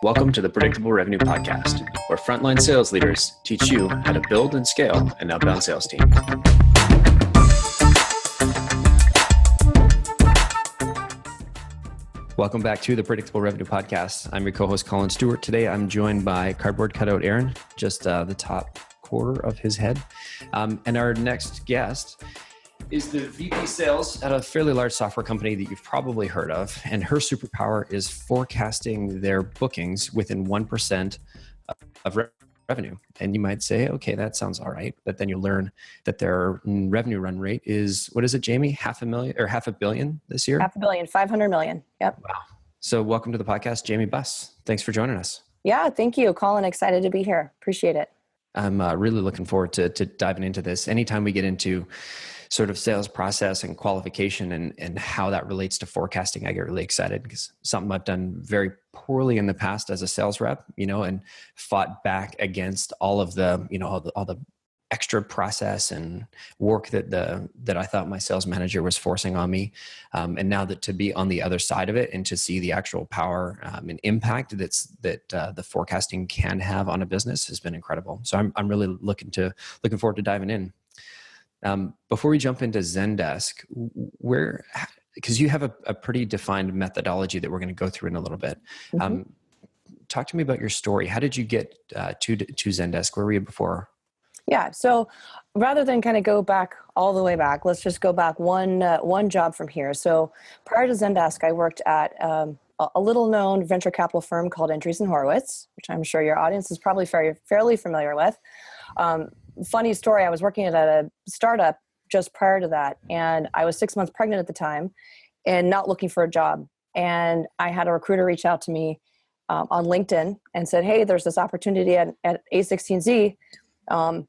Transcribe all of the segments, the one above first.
Welcome to the Predictable Revenue Podcast, where frontline sales leaders teach you how to build and scale an outbound sales team. Welcome back to the Predictable Revenue Podcast. I'm your co-host, Collin Stewart. Today, I'm joined by cardboard cutout Aaron, just the top quarter of his head. And our next guest is the VP Sales at a fairly large software company that you've probably heard of. And her superpower is forecasting their bookings within 1% of revenue. And you might say, okay, that sounds all right. But then you learn that their revenue run rate is, what is it, Jaimie? $500 million this year? $500 million, 500 million. Yep. Wow. So welcome to the podcast, Jaimie Buss. Thanks for joining us. Yeah, thank you, Collin. Excited to be here. Appreciate it. I'm really looking forward to diving into this. Anytime we get into sort of sales process and qualification and how that relates to forecasting, I get really excited because something I've done very poorly in the past as a sales rep, and fought back against all of the, all the extra process and work that I thought my sales manager was forcing on me. And now that to be on the other side of it and to see the actual power and impact that the forecasting can have on a business has been incredible. So I'm really looking forward to diving in. Before we jump into Zendesk, because you have a pretty defined methodology that we're going to go through in a little bit. Talk to me about your story. How did you get to Zendesk? Where were you before? Yeah. So rather than kind of go back all the way back, let's just go back one job from here. So prior to Zendesk, I worked at a little known venture capital firm called Andreesen Horowitz, which I'm sure your audience is probably fairly familiar with. Funny story, I was working at a startup just prior to that, and I was 6 months pregnant at the time and not looking for a job. And I had a recruiter reach out to me on LinkedIn and said, hey, there's this opportunity at A16Z.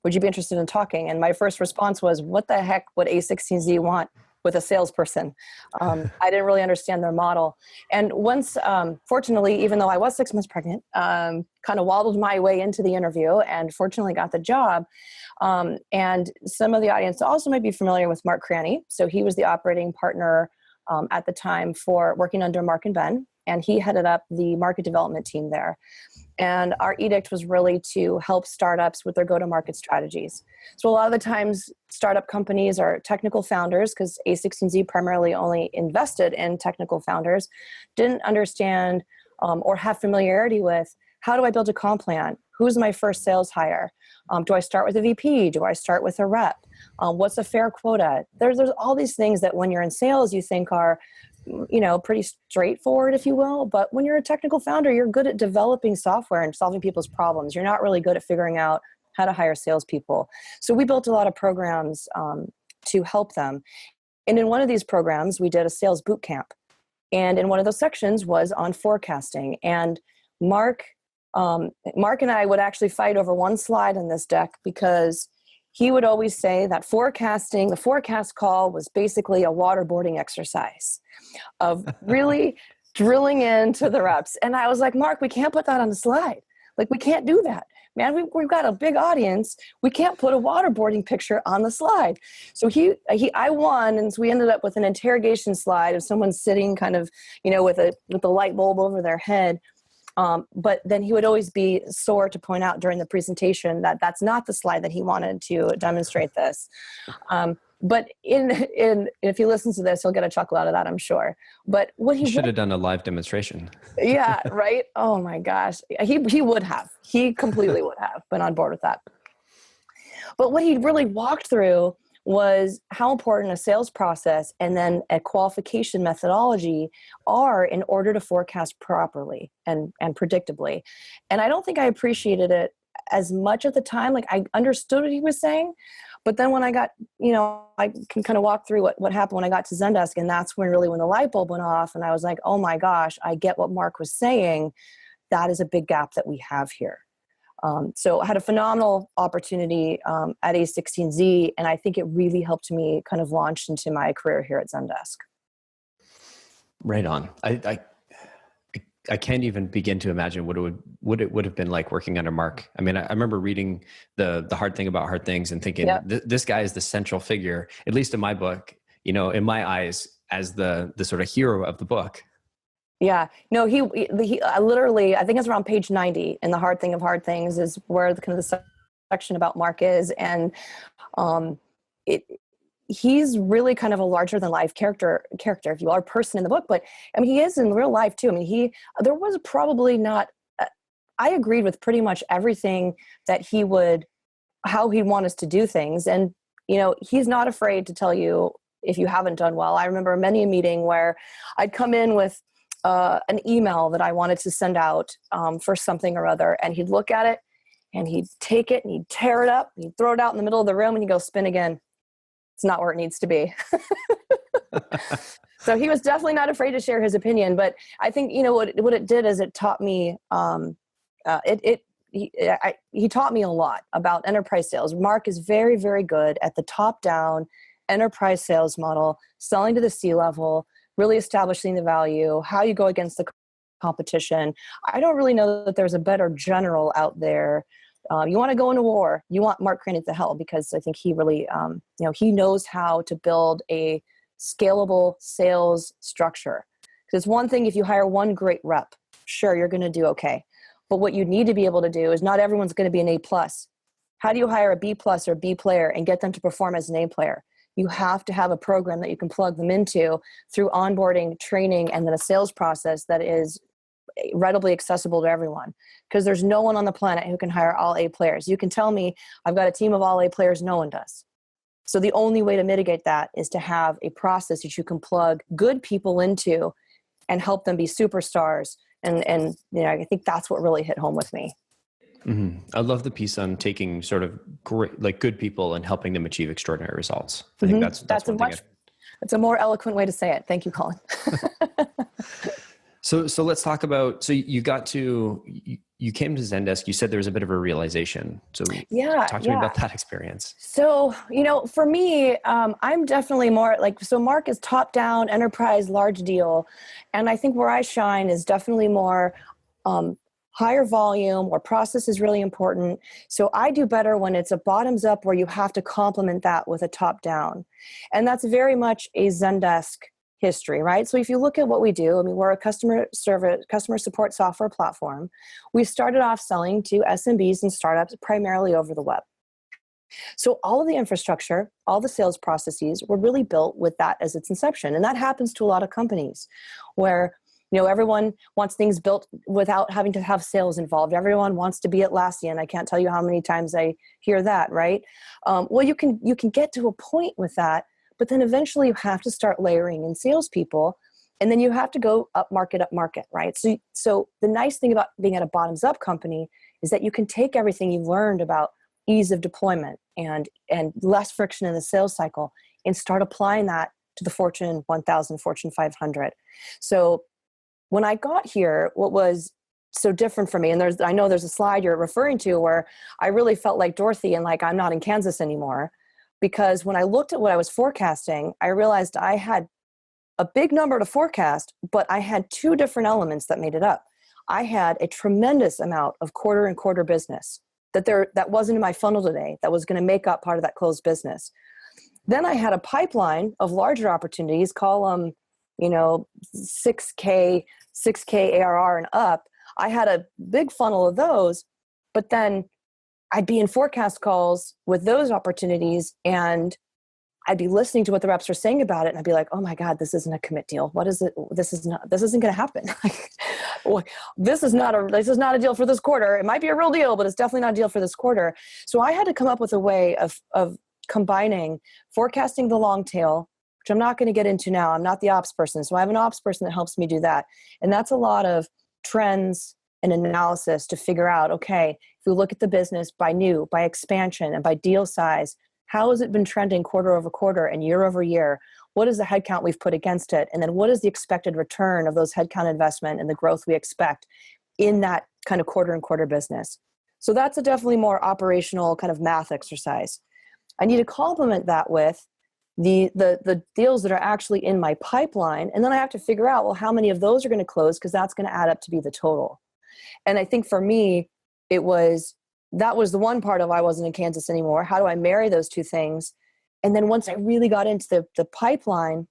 Would you be interested in talking? And my first response was, what the heck would A16Z want with a salesperson? I didn't really understand their model. And once, fortunately, even though I was 6 months pregnant, kind of waddled my way into the interview and fortunately got the job. And some of the audience also might be familiar with Mark Cranny. So he was the operating partner at the time for working under Mark and Ben, and he headed up the market development team there. And our edict was really to help startups with their go-to-market strategies. So a lot of the times startup companies are technical founders, because A16Z primarily only invested in technical founders, didn't understand or have familiarity with, how do I build a comp plan? Who's my first sales hire? Do I start with a VP? Do I start with a rep? What's a fair quota? There's all these things that when you're in sales, you think are pretty straightforward, if you will. But when you're a technical founder, you're good at developing software and solving people's problems. You're not really good at figuring out how to hire salespeople. So we built a lot of programs to help them. And in one of these programs, we did a sales boot camp. And in one of those sections was on forecasting. And Mark and I would actually fight over one slide in this deck, because he would always say that the forecast call was basically a waterboarding exercise of really drilling into the reps. And I was like, Mark, we can't put that on the slide. Like, we can't do that. Man, we've got a big audience. We can't put a waterboarding picture on the slide. So I won, and so we ended up with an interrogation slide of someone sitting kind of, with a light bulb over their head. But then he would always be sore to point out during the presentation that that's not the slide that he wanted to demonstrate this. But if he listens to this, he'll get a chuckle out of that, I'm sure. But what he should have done a live demonstration. Yeah, right. Oh my gosh. He would have. He completely would have been on board with that. But what he really walked through was how important a sales process and then a qualification methodology are in order to forecast properly and predictably. And I don't think I appreciated it as much at the time. Like, I understood what he was saying, but then when I got, I can kind of walk through what happened when I got to Zendesk, and that's when the light bulb went off, and I was like, oh my gosh, I get what Mark was saying. That is a big gap that we have here. So I had a phenomenal opportunity at A16Z, and I think it really helped me kind of launch into my career here at Zendesk. Right on. I can't even begin to imagine what it would have been like working under Mark. I mean, I remember reading the Hard Thing About Hard Things and thinking, this guy is the central figure, at least in my book, in my eyes, as the sort of hero of the book. Yeah, no, he literally, I think it's around page 90 in the hard thing of hard things is where the kind of the section about Mark is. And um, it, he's really kind of a larger than life character, if you are, person in the book, but I mean, he is in real life too. I mean, there was probably not, I agreed with pretty much everything that how he'd want us to do things. And, he's not afraid to tell you if you haven't done well. I remember many a meeting where I'd come in with an email that I wanted to send out for something or other, and he'd look at it and he'd take it and he'd tear it up and he'd throw it out in the middle of the room and he'd go, spin again. It's not where it needs to be. So he was definitely not afraid to share his opinion, but I think, what it did is it taught me, he taught me a lot about enterprise sales. Mark is very, very good at the top-down enterprise sales model, selling to the C-level, really establishing the value, how you go against the competition. I don't really know that there's a better general out there. You want to go into war, you want Mark Crane to help, because I think he really, he knows how to build a scalable sales structure. Because it's one thing if you hire one great rep, sure, you're going to do okay. But what you need to be able to do is not everyone's going to be an A+. How do you hire a B+ or B player and get them to perform as an A player? You have to have a program that you can plug them into through onboarding, training, and then a sales process that is readily accessible to everyone. Because there's no one on the planet who can hire all A players. You can tell me, I've got a team of all A players, no one does. So the only way to mitigate that is to have a process that you can plug good people into and help them be superstars. And I think that's what really hit home with me. Mm-hmm. I love the piece on taking sort of great, like good people and helping them achieve extraordinary results. I think that's one thing. It's a more eloquent way to say it. Thank you, Collin. So let's talk about, so you came to Zendesk, you said there was a bit of a realization. So talk to me about that experience. So, for me, I'm definitely more so Mark is top down enterprise, large deal. And I think where I shine is definitely more higher volume, or process is really important. So I do better when it's a bottoms up where you have to complement that with a top down. And that's very much a Zendesk history, right? So if you look at what we do, I mean, we're a customer support software platform. We started off selling to SMBs and startups primarily over the web. So all of the infrastructure, all the sales processes were really built with that as its inception. And that happens to a lot of companies where, everyone wants things built without having to have sales involved. Everyone wants to be Atlassian. I can't tell you how many times I hear that, right? Well, you can get to a point with that, but then eventually you have to start layering in salespeople, and then you have to go up market, right? So the nice thing about being at a bottoms up company is that you can take everything you've learned about ease of deployment and less friction in the sales cycle and start applying that to the Fortune 1000, Fortune 500. So when I got here, what was so different for me, and I know there's a slide you're referring to where I really felt like Dorothy and like I'm not in Kansas anymore. Because when I looked at what I was forecasting, I realized I had a big number to forecast, but I had two different elements that made it up. I had a tremendous amount of quarter business that wasn't in my funnel today, that was going to make up part of that closed business. Then I had a pipeline of larger opportunities, call them, 6K ARR and up. I had a big funnel of those, but then I'd be in forecast calls with those opportunities and I'd be listening to what the reps are saying about it. And I'd be like, oh my God, this isn't a commit deal. What is it? This isn't going to happen. This is not a deal for this quarter. It might be a real deal, but it's definitely not a deal for this quarter. So I had to come up with a way of combining forecasting the long tail, which I'm not going to get into now. I'm not the ops person. So I have an ops person that helps me do that. And that's a lot of trends and analysis to figure out, okay, if we look at the business by expansion and by deal size, how has it been trending quarter over quarter and year over year? What is the headcount we've put against it? And then what is the expected return of those headcount investment and the growth we expect in that kind of quarter business? So that's a definitely more operational kind of math exercise. I need to complement that with the deals that are actually in my pipeline. And then I have to figure out, well, how many of those are going to close? Because that's going to add up to be the total. And I think for me, that was the one part of I wasn't in Kansas anymore. How do I marry those two things? And then once I really got into the pipeline,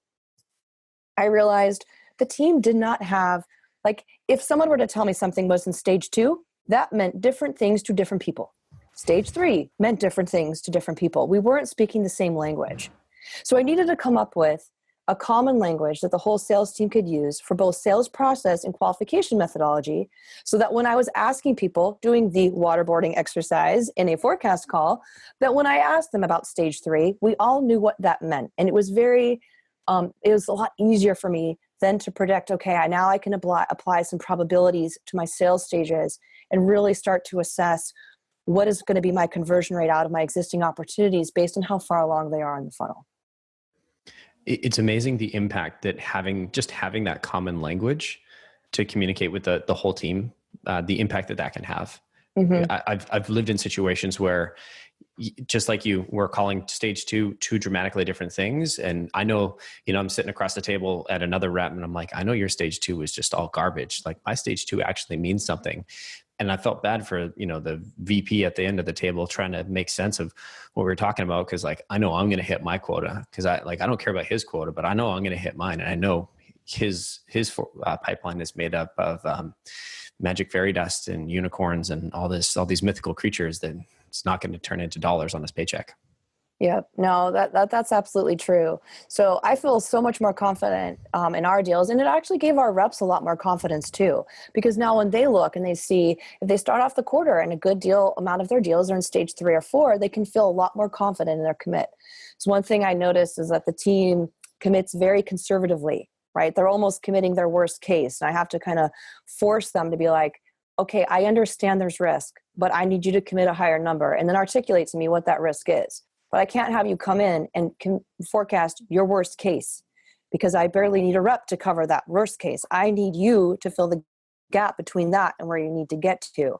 I realized the team did not have Like if someone were to tell me something was in stage 2, that meant different things to different people. Stage 3 meant different things to different people. We weren't speaking the same language. So I needed to come up with a common language that the whole sales team could use for both sales process and qualification methodology, so that when I was asking people doing the waterboarding exercise in a forecast call, that when I asked them about stage 3, we all knew what that meant. And it was it was a lot easier for me then to predict, okay, now I can apply some probabilities to my sales stages and really start to assess what is going to be my conversion rate out of my existing opportunities based on how far along they are in the funnel. It's amazing the impact that having that common language to communicate with the whole team, the impact that can have. Mm-hmm. I've lived in situations where, just like you, we're calling stage 2 two dramatically different things. And I know, I'm sitting across the table at another rep and I'm like, I know your stage 2 is just all garbage. Like my stage 2 actually means something. And I felt bad for, the VP at the end of the table trying to make sense of what we were talking about. Cause like, I know I'm going to hit my quota, cause I don't care about his quota, but I know I'm going to hit mine. And I know his pipeline is made up of magic fairy dust and unicorns and all these mythical creatures that it's not going to turn into dollars on his paycheck. Yeah, no, that's absolutely true. So I feel so much more confident in our deals, and it actually gave our reps a lot more confidence too, because now when they look and they see if they start off the quarter and a good amount of their deals are in stage 3 or 4, they can feel a lot more confident in their commit. So one thing I noticed is that the team commits very conservatively, right? They're almost committing their worst case, and I have to kind of force them to be like, okay, I understand there's risk, but I need you to commit a higher number, and then articulate to me what that risk is. But I can't have you come in and forecast your worst case, because I barely need a rep to cover that worst case. I need you to fill the gap between that and where you need to get to.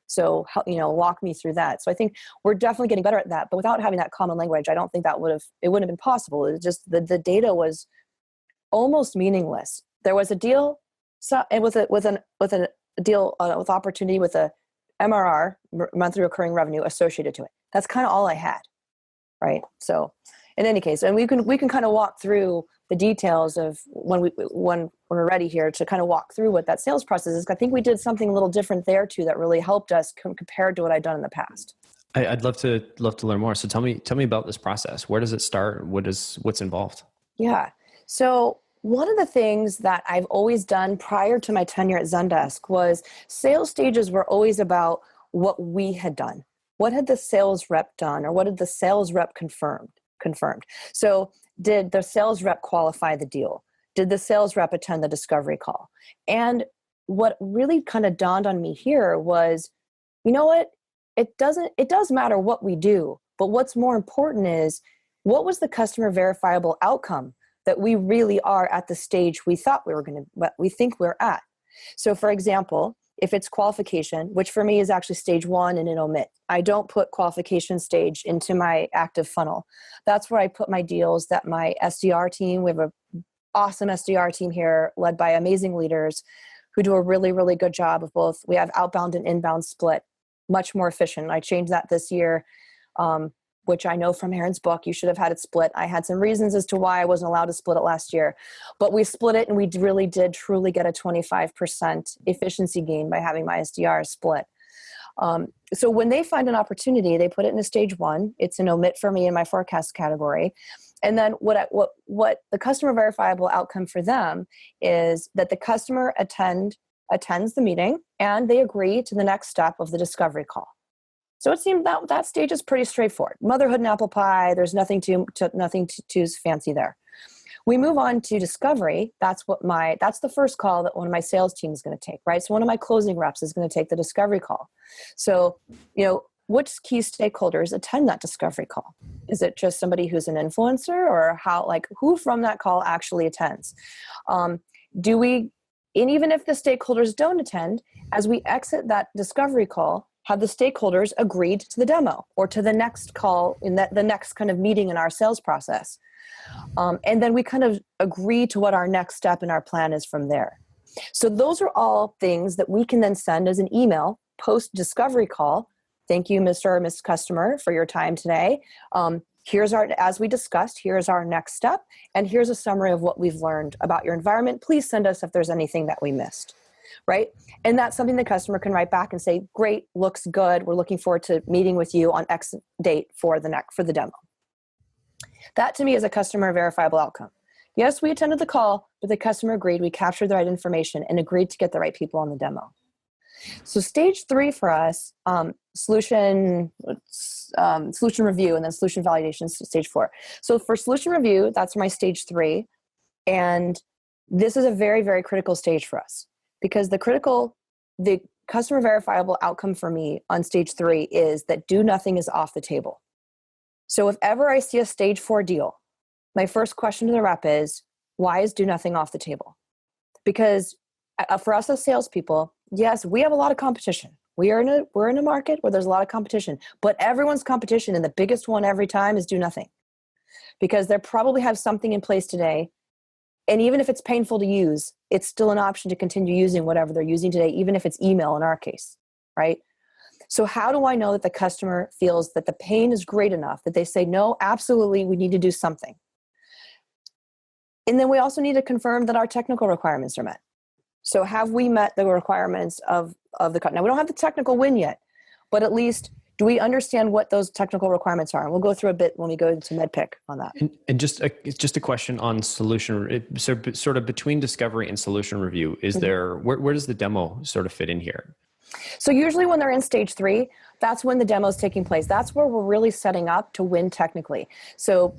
So, walk me through that. So I think we're definitely getting better at that. But without having that common language, I don't think it wouldn't have been possible. It was just the data was almost meaningless. There was a deal, and with a deal with opportunity with a MRR, monthly recurring revenue, associated to it. That's kind of all I had. Right. So in any case, and we can kind of walk through the details of when we're ready here to kind of walk through what that sales process is. I think we did something a little different there too that really helped us compared to what I'd done in the past. I'd love to learn more. So tell me about this process. Where does it start? What's involved? Yeah. So one of the things that I've always done prior to my tenure at Zendesk was sales stages were always about what we had done. What had the sales rep done, or what did the sales rep confirmed? So did the sales rep qualify the deal? Did the sales rep attend the discovery call? And what really kind of dawned on me here was, you know what? It does matter what we do, but what's more important is what was the customer verifiable outcome that we really are at the stage we thought what we think we're at. So for example, if it's qualification, which for me is actually stage 1 and an omit, I don't put qualification stage into my active funnel. That's where I put my deals that my SDR team, we have an awesome SDR team here led by amazing leaders who do a really, really good job of both. We have outbound and inbound split, much more efficient. I changed that this year, which I know from Aaron's book, you should have had it split. I had some reasons as to why I wasn't allowed to split it last year, but we split it and we really did truly get a 25% efficiency gain by having my SDR split. So when they find an opportunity, they put it in a stage 1. It's an omit for me in my forecast category. And then what the customer verifiable outcome for them is that the customer attends the meeting and they agree to the next step of the discovery call. So it seemed that stage is pretty straightforward. Motherhood and apple pie. There's nothing too fancy there. We move on to discovery. That's the first call that one of my sales team is going to take, right? So one of my closing reps is going to take the discovery call. So, which key stakeholders attend that discovery call? Is it just somebody who's an influencer, or who from that call actually attends? And even if the stakeholders don't attend, as we exit that discovery call, have the stakeholders agreed to the demo or to the next call in the next kind of meeting in our sales process? And then we kind of agree to what our next step in our plan is from there. So those are all things that we can then send as an email post-discovery call. Thank you, Mr. or Ms. Customer, for your time today. As we discussed, here's our next step, and here's a summary of what we've learned about your environment. Please send us if there's anything that we missed. right? And that's something the customer can write back and say, great, looks good. We're looking forward to meeting with you on X date for the demo. That to me is a customer verifiable outcome. Yes, we attended the call, but the customer agreed, we captured the right information and agreed to get the right people on the demo. So stage 3 for us, solution review, and then solution validation, stage 4. So for solution review, that's my stage 3. And this is a very, very critical stage for us, because the customer verifiable outcome for me on stage 3 is that do nothing is off the table. So if ever I see a stage 4 deal, my first question to the rep is, why is do nothing off the table? Because for us as salespeople, yes, we have a lot of competition. We're in a market where there's a lot of competition, but everyone's competition, and the biggest one every time, is do nothing, because they probably have something in place today. And even if it's painful to use, it's still an option to continue using whatever they're using today, even if it's email in our case, right? So how do I know that the customer feels that the pain is great enough that they say, no, absolutely, we need to do something? And then we also need to confirm that our technical requirements are met. So have we met the requirements of the cut? Now, we don't have the technical win yet, but at least do we understand what those technical requirements are? And we'll go through a bit when we go into MEDDPICC on that. And just a question on solution. So sort of between discovery and solution review, is there, where does the demo sort of fit in here? So usually when they're in stage 3, that's when the demo is taking place. That's where we're really setting up to win technically. So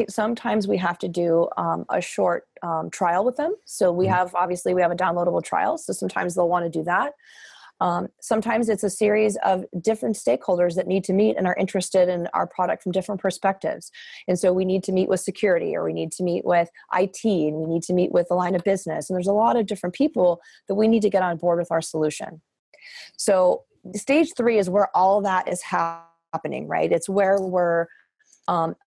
sometimes we have to do a short trial with them. So we obviously we have a downloadable trial. So sometimes they'll want to do that. Sometimes it's a series of different stakeholders that need to meet and are interested in our product from different perspectives. And so we need to meet with security, or we need to meet with IT, and we need to meet with the line of business. And there's a lot of different people that we need to get on board with our solution. So stage 3 is where all that is happening, right? It's where we're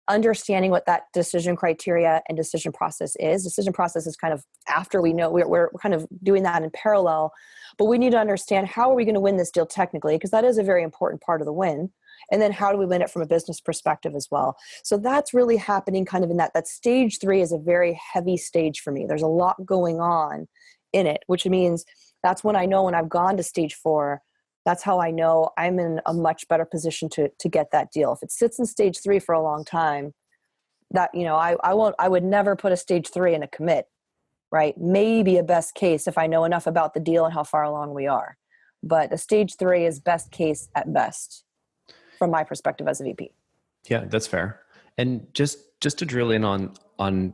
understanding what that decision criteria and decision process is. Decision process is kind of after we know, we're kind of doing that in parallel, but we need to understand how are we going to win this deal technically, because that is a very important part of the win. And then how do we win it from a business perspective as well? So that's really happening kind of in that stage 3 is a very heavy stage for me. There's a lot going on in it, which means that's when I know when I've gone to stage 4, that's how I know I'm in a much better position to get that deal. If it sits in stage 3 for a long time, that, I would never put a stage 3 in a commit, right? Maybe a best case if I know enough about the deal and how far along we are. But a stage 3 is best case at best from my perspective as a VP. Yeah, that's fair. And just to drill in on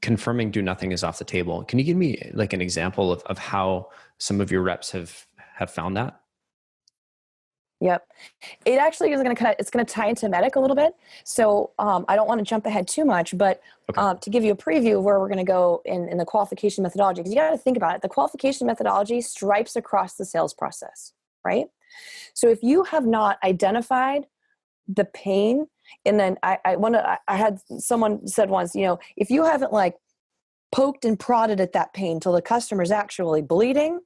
confirming do nothing is off the table, can you give me like an example of how some of your reps have found that? Yep. It actually is it's going to tie into MEDDPICC a little bit. So I don't want to jump ahead too much, but to give you a preview of where we're going to go in the qualification methodology, because you got to think about it. The qualification methodology stripes across the sales process, right? So if you have not identified the pain, and then I had someone said once, if you haven't like poked and prodded at that pain till the customer's actually bleeding,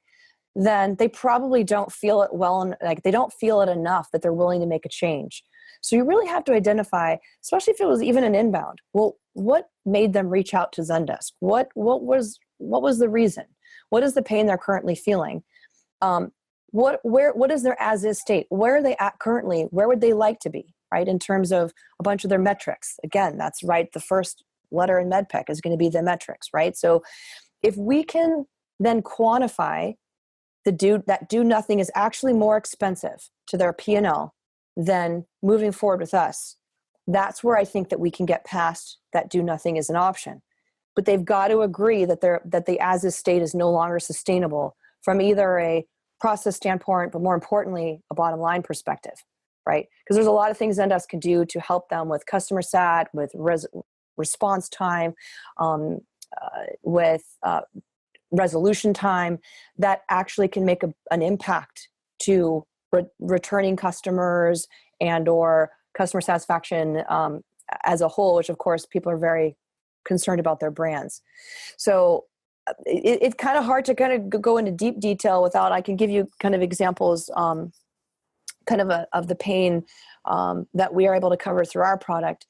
then they probably don't feel it well, and like they don't feel it enough that they're willing to make a change. So you really have to identify, especially if it was even an inbound. Well, what made them reach out to Zendesk? What was the reason? What is the pain they're currently feeling? What is their as-is state? Where are they at currently? Where would they like to be, right? In terms of a bunch of their metrics. Again, that's right. The first letter in MEDDPICC is going to be the metrics, right? So if we can then quantify that do nothing is actually more expensive to their P&L than moving forward with us, that's where I think that we can get past that do nothing is an option. But they've got to agree that the as-is state is no longer sustainable from either a process standpoint, but more importantly, a bottom line perspective, right? Because there's a lot of things Zendesk can do to help them with customer sat, with response time, with resolution time, that actually can make an impact to returning customers and or customer satisfaction as a whole, which of course people are very concerned about their brands. So it's kind of hard to kind of go into deep detail without, I can give you kind of examples of the pain that we are able to cover through our product,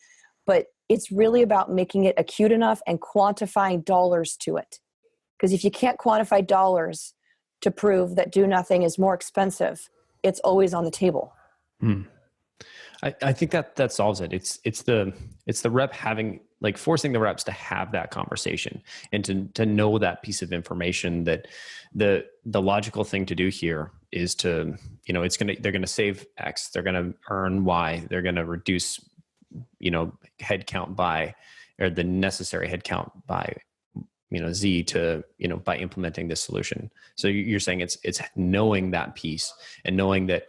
but it's really about making it acute enough and quantifying dollars to it. Because if you can't quantify dollars, to prove that do nothing is more expensive, it's always on the table. I think that solves it. It's the rep having, like, forcing the reps to have that conversation and to know that piece of information, that the logical thing to do here is to, they're going to save X, they're going to earn Y, they're going to reduce, headcount by, or the necessary headcount by, Z to, by implementing this solution. So you're saying it's knowing that piece and knowing that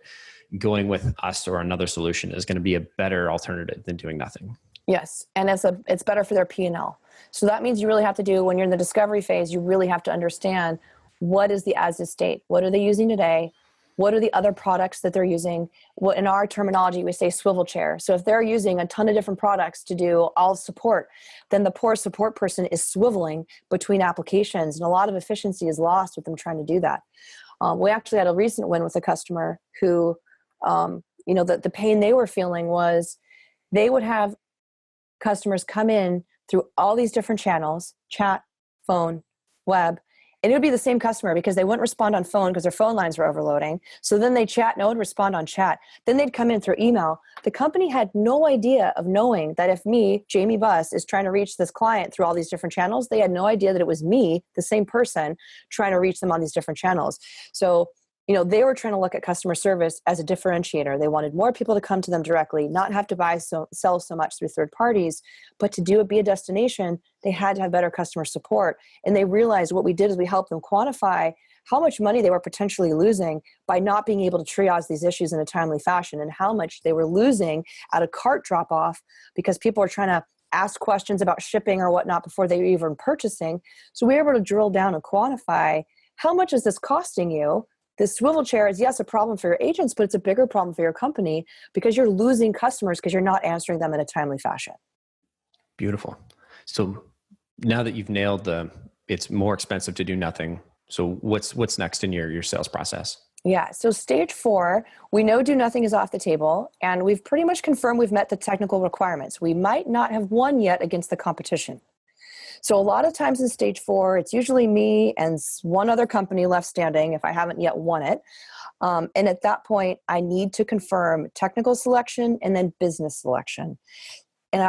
going with us or another solution is going to be a better alternative than doing nothing. Yes. And it's better for their P&L. So that means you really have to do, when you're in the discovery phase, you really have to understand, what is the as is state? What are they using today? What are the other products that they're using? What, in our terminology, we say swivel chair. So if they're using a ton of different products to do all support, then the poor support person is swiveling between applications, and a lot of efficiency is lost with them trying to do that. We actually had a recent win with a customer who, the pain they were feeling was, they would have customers come in through all these different channels, chat, phone, web, and it would be the same customer because they wouldn't respond on phone because their phone lines were overloading. So then they chat, no one would respond on chat. Then they'd come in through email. The company had no idea of knowing that if me, Jaimie Buss, is trying to reach this client through all these different channels, they had no idea that it was me, the same person, trying to reach them on these different channels. So they were trying to look at customer service as a differentiator. They wanted more people to come to them directly, not have to sell so much through third parties, but to be a destination, they had to have better customer support. And they realized what we did is we helped them quantify how much money they were potentially losing by not being able to triage these issues in a timely fashion, and how much they were losing at a cart drop-off because people are trying to ask questions about shipping or whatnot before they were even purchasing. So we were able to drill down and quantify, how much is this costing you? This swivel chair is, yes, a problem for your agents, but it's a bigger problem for your company because you're losing customers because you're not answering them in a timely fashion. Beautiful. So now that you've nailed it's more expensive to do nothing, so what's next in your sales process? Yeah. So stage 4, we know do nothing is off the table, and we've pretty much confirmed we've met the technical requirements. We might not have won yet against the competition. So a lot of times in stage 4, it's usually me and one other company left standing if I haven't yet won it. And at that point, I need to confirm technical selection and then business selection. And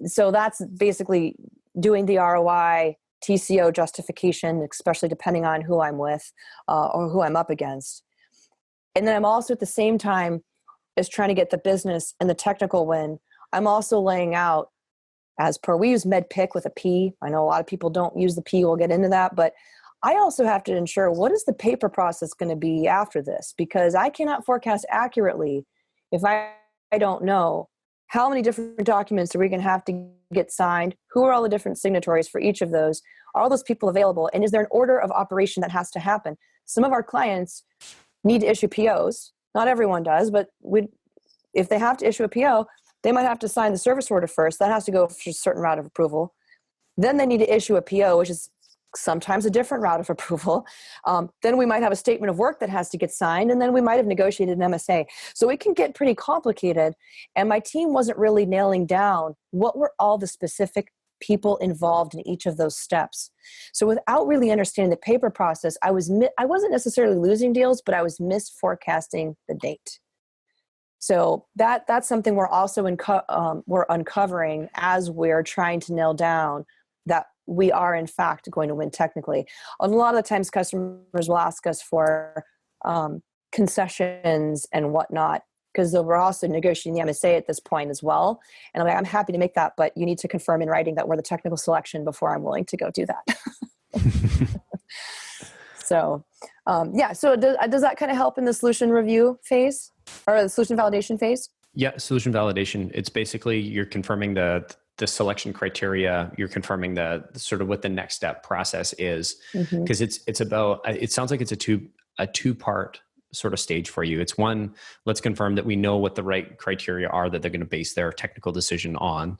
so that's basically doing the ROI, TCO justification, especially depending on who I'm with or who I'm up against. And then I'm also at the same time as trying to get the business and the technical win, I'm also laying out, as per, we use MEDDPICC with a P. I know a lot of people don't use the P. We'll get into that. But I also have to ensure, what is the paper process going to be after this? Because I cannot forecast accurately if I don't know how many different documents are we going to have to get signed, who are all the different signatories for each of those, are all those people available, and is there an order of operation that has to happen? Some of our clients need to issue POs. Not everyone does, but if they have to issue a PO, they might have to sign the service order first. That has to go through a certain route of approval. Then they need to issue a PO, which is sometimes a different route of approval. Then we might have a statement of work that has to get signed, and then we might have negotiated an MSA. So it can get pretty complicated, and my team wasn't really nailing down what were all the specific people involved in each of those steps. So without really understanding the paper process, I wasn't necessarily losing deals, but I was misforecasting the date. So that's something we're also we're uncovering as we're trying to nail down that we are in fact going to win technically. A lot of the times customers will ask us for concessions and whatnot, because we're also negotiating the MSA at this point as well. And I'm happy to make that, but you need to confirm in writing that we're the technical selection before I'm willing to go do that. So so does that kind of help in the solution review phase or the solution validation phase? Yeah, solution validation. It's basically you're confirming the selection criteria. You're confirming the sort of what the next step process is, because it's about. It sounds like it's a two-part sort of stage for you. It's one, let's confirm that we know what the right criteria are that they're going to base their technical decision on,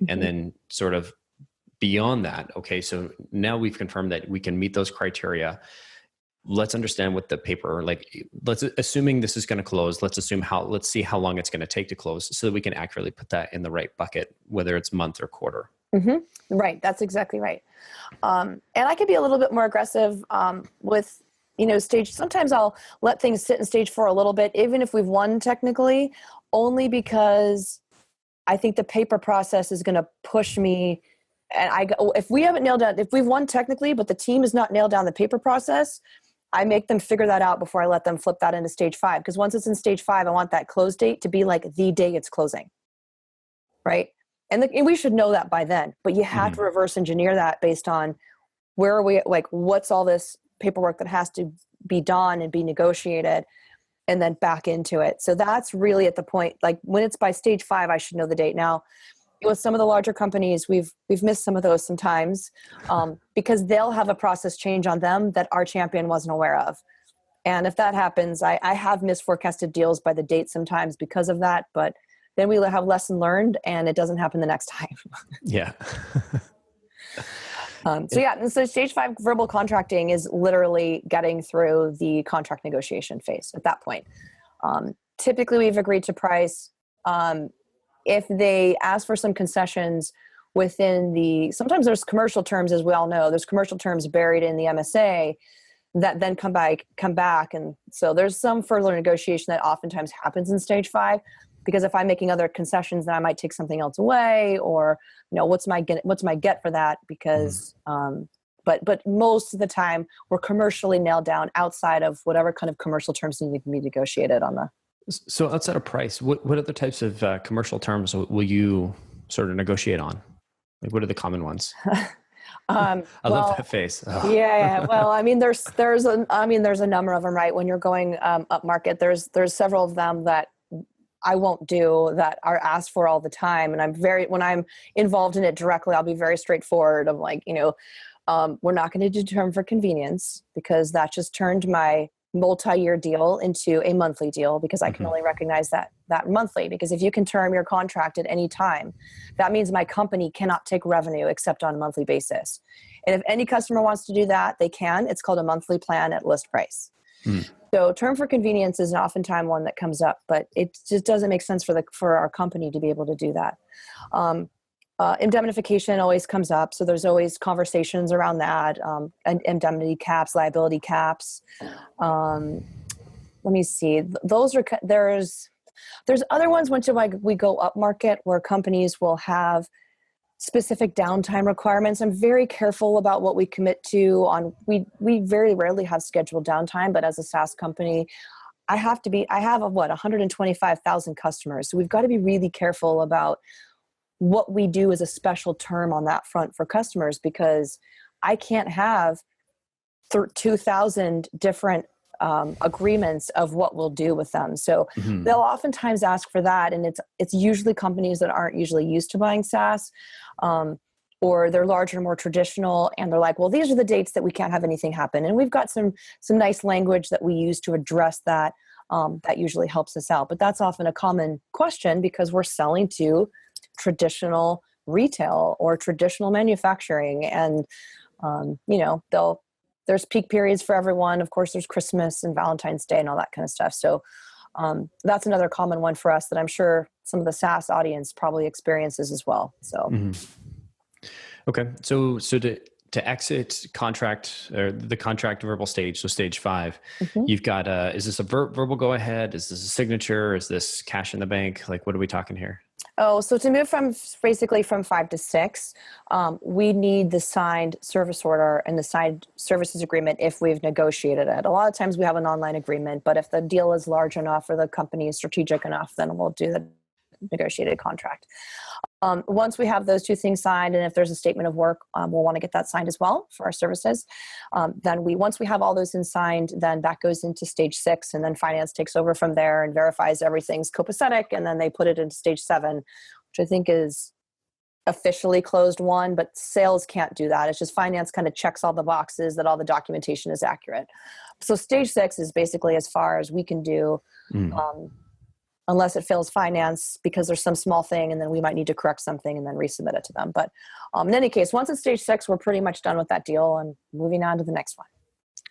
and then sort of beyond that. Okay, so now we've confirmed that we can meet those criteria. Let's understand what the paper, assuming this is going to close, let's see how long it's going to take to close so that we can accurately put that in the right bucket, whether it's month or quarter. Right. That's exactly right. And I could be a little bit more aggressive with sometimes I'll let things sit in stage 4 a little bit, even if we've won technically, only because I think the paper process is going to push me. And if we haven't nailed down, if we've won technically, but the team has not nailed down the paper process, I make them figure that out before I let them flip that into stage 5. Because once it's in stage 5, I want that close date to be like the day it's closing. Right. And we should know that by then, but you have to reverse engineer that based on where are we, like, what's all this paperwork that has to be done and be negotiated, and then back into it. So that's really at the point, like when it's by stage 5, I should know the date. Now, with some of the larger companies, we've missed some of those sometimes because they'll have a process change on them that our champion wasn't aware of. And if that happens, I have misforecasted deals by the date sometimes because of that, but then we have lesson learned and it doesn't happen the next time. Yeah. And so stage 5 verbal contracting is literally getting through the contract negotiation phase at that point. Typically we've agreed to price. If they ask for some concessions sometimes there's commercial terms, as we all know, there's commercial terms buried in the MSA that then come back. And so there's some further negotiation that oftentimes happens in stage 5, because if I'm making other concessions, then I might take something else away, or, what's my get for that? Because, but most of the time we're commercially nailed down outside of whatever kind of commercial terms need to be negotiated on the. So outside of price, what other types of commercial terms will you sort of negotiate on? Like, what are the common ones? I love that face. Oh. Yeah. Well, I mean, there's a number of them, right? When you're going up market, there's several of them that I won't do that are asked for all the time. And when I'm involved in it directly, I'll be very straightforward. I'm like, we're not going to do term for convenience, because that just turned my multi-year deal into a monthly deal, because I can only recognize that monthly. Because if you can term your contract at any time, that means my company cannot take revenue except on a monthly basis. And if any customer wants to do that, they can. It's called a monthly plan at list price. So term for convenience is oftentimes one that comes up, but it just doesn't make sense for our company to be able to do that. Indemnification always comes up. So there's always conversations around that. Indemnity caps, liability caps. Let me see. There's other ones when we go up market, where companies will have specific downtime requirements. I'm very careful about what we commit to on. We very rarely have scheduled downtime, but as a SaaS company, I have 125,000 customers. So we've got to be really careful about what we do as a special term on that front for customers, because I can't have 2,000 different agreements of what we'll do with them. So they'll oftentimes ask for that. And it's usually companies that aren't usually used to buying SaaS, or they're larger, more traditional. And they're like, well, these are the dates that we can't have anything happen. And we've got some nice language that we use to address that. That usually helps us out. But that's often a common question, because we're selling to traditional retail or traditional manufacturing. And, there's peak periods for everyone. Of course, there's Christmas and Valentine's Day and all that kind of stuff. So that's another common one for us that I'm sure some of the SaaS audience probably experiences as well. So, okay. So to exit contract, or the contract verbal stage, so stage 5, you've got is this a verbal go ahead? Is this a signature? Is this cash in the bank? Like, what are we talking here? Oh, so to move from 5 to 6, we need the signed service order and the signed services agreement if we've negotiated it. A lot of times we have an online agreement, but if the deal is large enough or the company is strategic enough, then we'll do the negotiated contract. Once we have those two things signed, and if there's a statement of work, we'll want to get that signed as well for our services. Once we have all those signed, then that goes into stage 6, and then finance takes over from there and verifies everything's copacetic, and then they put it into stage 7, which I think is officially closed won, but sales can't do that. It's just finance kind of checks all the boxes that all the documentation is accurate. So stage 6 is basically as far as we can do. Unless it fails finance because there's some small thing, and then we might need to correct something and then resubmit it to them. But in any case, once it's stage 6, we're pretty much done with that deal and moving on to the next one.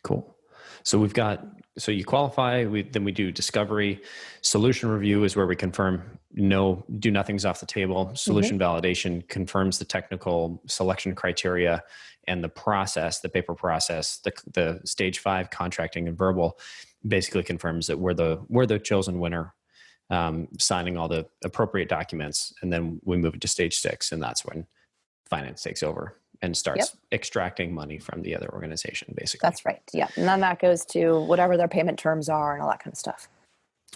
Cool. So we've got so you qualify, then we do discovery. Solution review is where we confirm do nothing's off the table. Solution validation confirms the technical selection criteria and the process, the paper process. The stage 5 contracting and verbal basically confirms that we're the chosen winner, signing all the appropriate documents. And then we move it to stage 6, and that's when finance takes over and starts extracting money from the other organization, basically. That's right. Yeah. And then that goes to whatever their payment terms are and all that kind of stuff.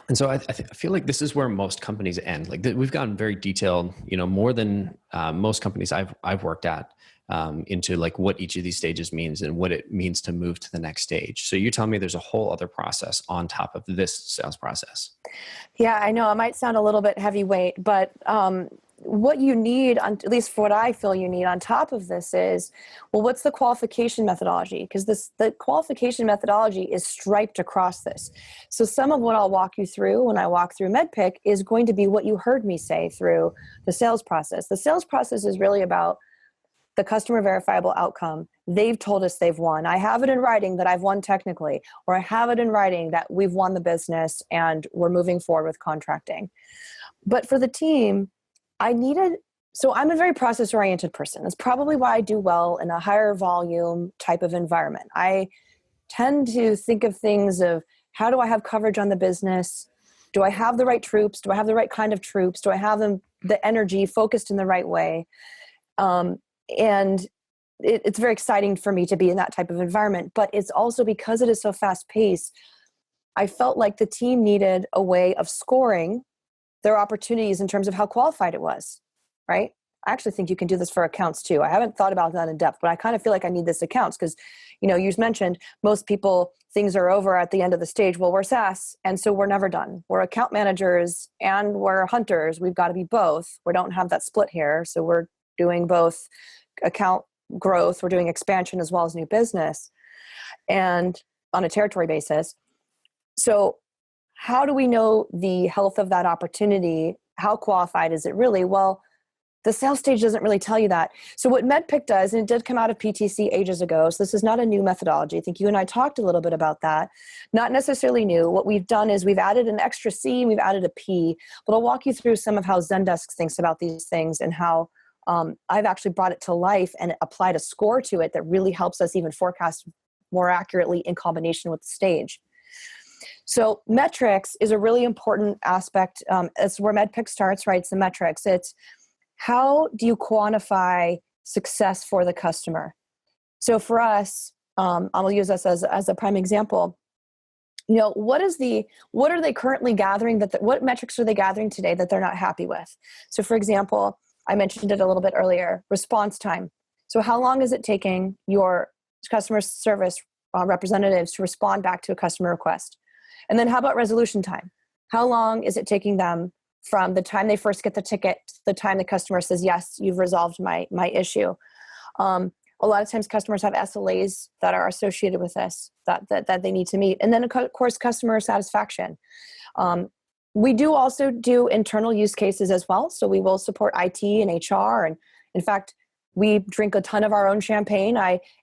And so I feel like this is where most companies end. Like we've gotten very detailed, more than most companies I've worked at, into like what each of these stages means and what it means to move to the next stage. So you're telling me there's a whole other process on top of this sales process. Yeah, I know it might sound a little bit heavyweight, but what you need, at least for what I feel you need on top of this is, well, what's the qualification methodology? Because the qualification methodology is striped across this. So some of what I'll walk you through when I walk through MEDDPICC is going to be what you heard me say through the sales process. The sales process is really about the customer verifiable outcome. They've told us they've won. I have it in writing that I've won technically, or I have it in writing that we've won the business and we're moving forward with contracting. But for the team, so I'm a very process-oriented person. That's probably why I do well in a higher volume type of environment. I tend to think of things of, how do I have coverage on the business? Do I have the right troops? Do I have the right kind of troops? Do I have the energy focused in the right way? And it's very exciting for me to be in that type of environment, but it's also because it is so fast paced. I felt like the team needed a way of scoring their opportunities in terms of how qualified it was, right? I actually think you can do this for accounts too. I haven't thought about that in depth, but I kind of feel like I need this accounts because, you mentioned most people, things are over at the end of the stage. Well, we're SaaS, and so we're never done. We're account managers and we're hunters. We've got to be both. We don't have that split here. So we're doing both account growth. We're doing expansion as well as new business, and on a territory basis. So how do we know the health of that opportunity? How qualified is it really? Well, the sales stage doesn't really tell you that. So what MEDDPICC does, and it did come out of PTC ages ago, so this is not a new methodology. I think you and I talked a little bit about that. Not necessarily new. What we've done is we've added an extra C and we've added a P, but I'll walk you through some of how Zendesk thinks about these things and how I've actually brought it to life and applied a score to it that really helps us even forecast more accurately in combination with the stage. So metrics is a really important aspect. It's where MEDDPICC starts, right? It's the metrics. It's how do you quantify success for the customer? So for us, I'll use us as a prime example. What are they currently gathering what metrics are they gathering today that they're not happy with? So for example, I mentioned it a little bit earlier, response time. So how long is it taking your customer service representatives to respond back to a customer request? And then how about resolution time? How long is it taking them from the time they first get the ticket to the time the customer says, yes, you've resolved my issue? A lot of times customers have SLAs that are associated with this that they need to meet. And then of course, customer satisfaction. We do also do internal use cases as well. So we will support IT and HR. And in fact, we drink a ton of our own champagne.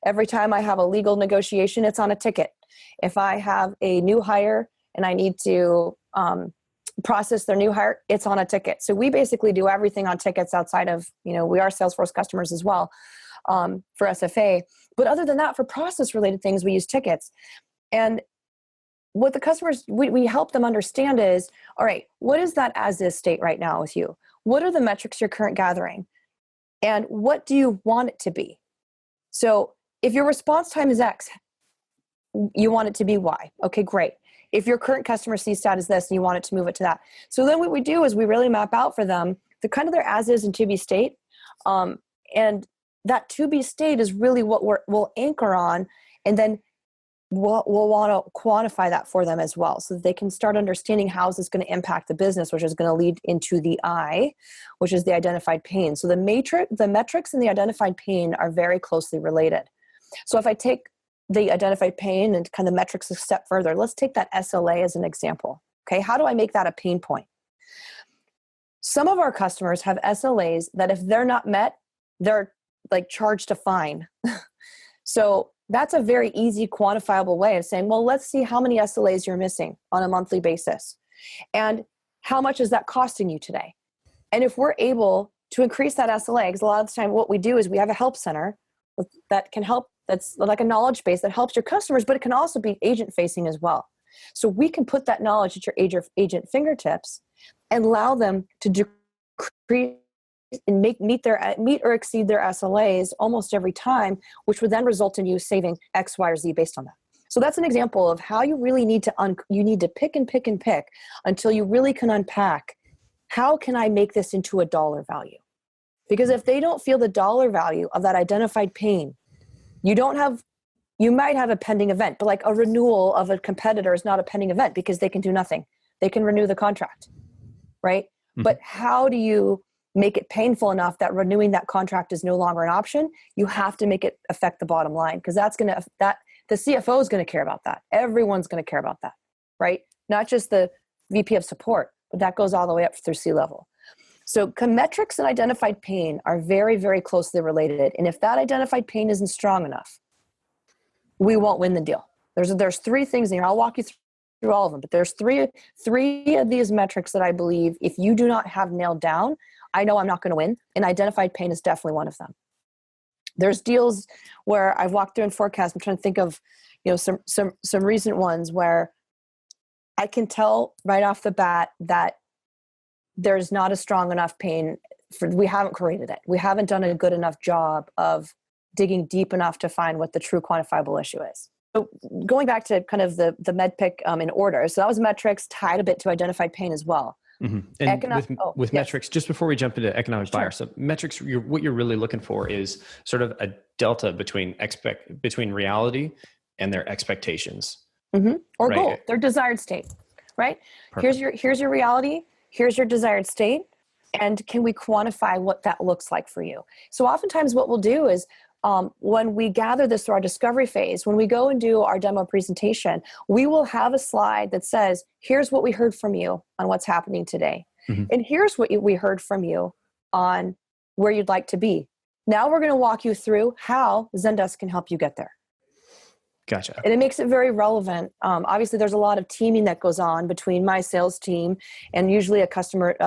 Every time I have a legal negotiation, it's on a ticket. If I have a new hire and I need to process their new hire, it's on a ticket. So we basically do everything on tickets outside of, we are Salesforce customers as well for SFA. But other than that, for process related things, we use tickets. And what the customers, we help them understand is, all right, what is that as is state right now with you? What are the metrics you're current gathering? And what do you want it to be? So if your response time is X, you want it to be Y. Okay, great. If your current customer CSAT is this and you want it to move it to that. So then what we do is we really map out for them the kind of their as is and to be state. And that to be state is really what we'll anchor on. And then we'll want to quantify that for them as well so that they can start understanding how is this going to impact the business, which is going to lead into the I, which is the identified pain. So the metrics and the identified pain are very closely related. So if I take the identified pain and kind of metrics a step further, let's take that SLA as an example. Okay, how do I make that a pain point? Some of our customers have SLAs that if they're not met, they're like charged a fine. So that's a very easy quantifiable way of saying, well, let's see how many SLAs you're missing on a monthly basis. And how much is that costing you today? And if we're able to increase that SLA, because a lot of the time what we do is we have a help center that can help, that's like a knowledge base that helps your customers, but it can also be agent facing as well. So we can put that knowledge at your agent fingertips and allow them to decrease and meet or exceed their SLAs almost every time, which would then result in you saving X, Y, or Z based on that. So that's an example of how you really need to you need to pick and pick and pick until you really can unpack, how can I make this into a dollar value? Because if they don't feel the dollar value of that identified pain, you might have a pending event, but like a renewal of a competitor is not a pending event because they can do nothing. They can renew the contract, right? Mm-hmm. But how do you make it painful enough that renewing that contract is no longer an option? You have to make it affect the bottom line, because the CFO is going to care about that. Everyone's going to care about that, right? Not just the VP of support, but that goes all the way up through C-level. So metrics and identified pain are very, very closely related. And if that identified pain isn't strong enough, we won't win the deal. There's three things here. I'll walk you through all of them, but there's three of these metrics that I believe if you do not have nailed down, I know I'm not going to win. And identified pain is definitely one of them. There's deals where I've walked through and forecast. I'm trying to think of, some recent ones where I can tell right off the bat that there's not a strong enough pain we haven't created it. We haven't done a good enough job of digging deep enough to find what the true quantifiable issue is. So going back to kind of the MEDDPICC in order. So that was metrics tied a bit to identified pain as well. Mm-hmm. And with metrics, just before we jump into economic buyer, so metrics, what you're really looking for is sort of a delta between reality and their expectations. Mm-hmm. Or goal, their desired state, right? Perfect. Here's your reality. Here's your desired state. And can we quantify what that looks like for you? So oftentimes what we'll do is when we gather this through our discovery phase, when we go and do our demo presentation, we will have a slide that says, here's what we heard from you on what's happening today. Mm-hmm. And here's what we heard from you on where you'd like to be. Now we're going to walk you through how Zendesk can help you get there. Gotcha. And it makes it very relevant. Obviously, there's a lot of teaming that goes on between my sales team and usually a customer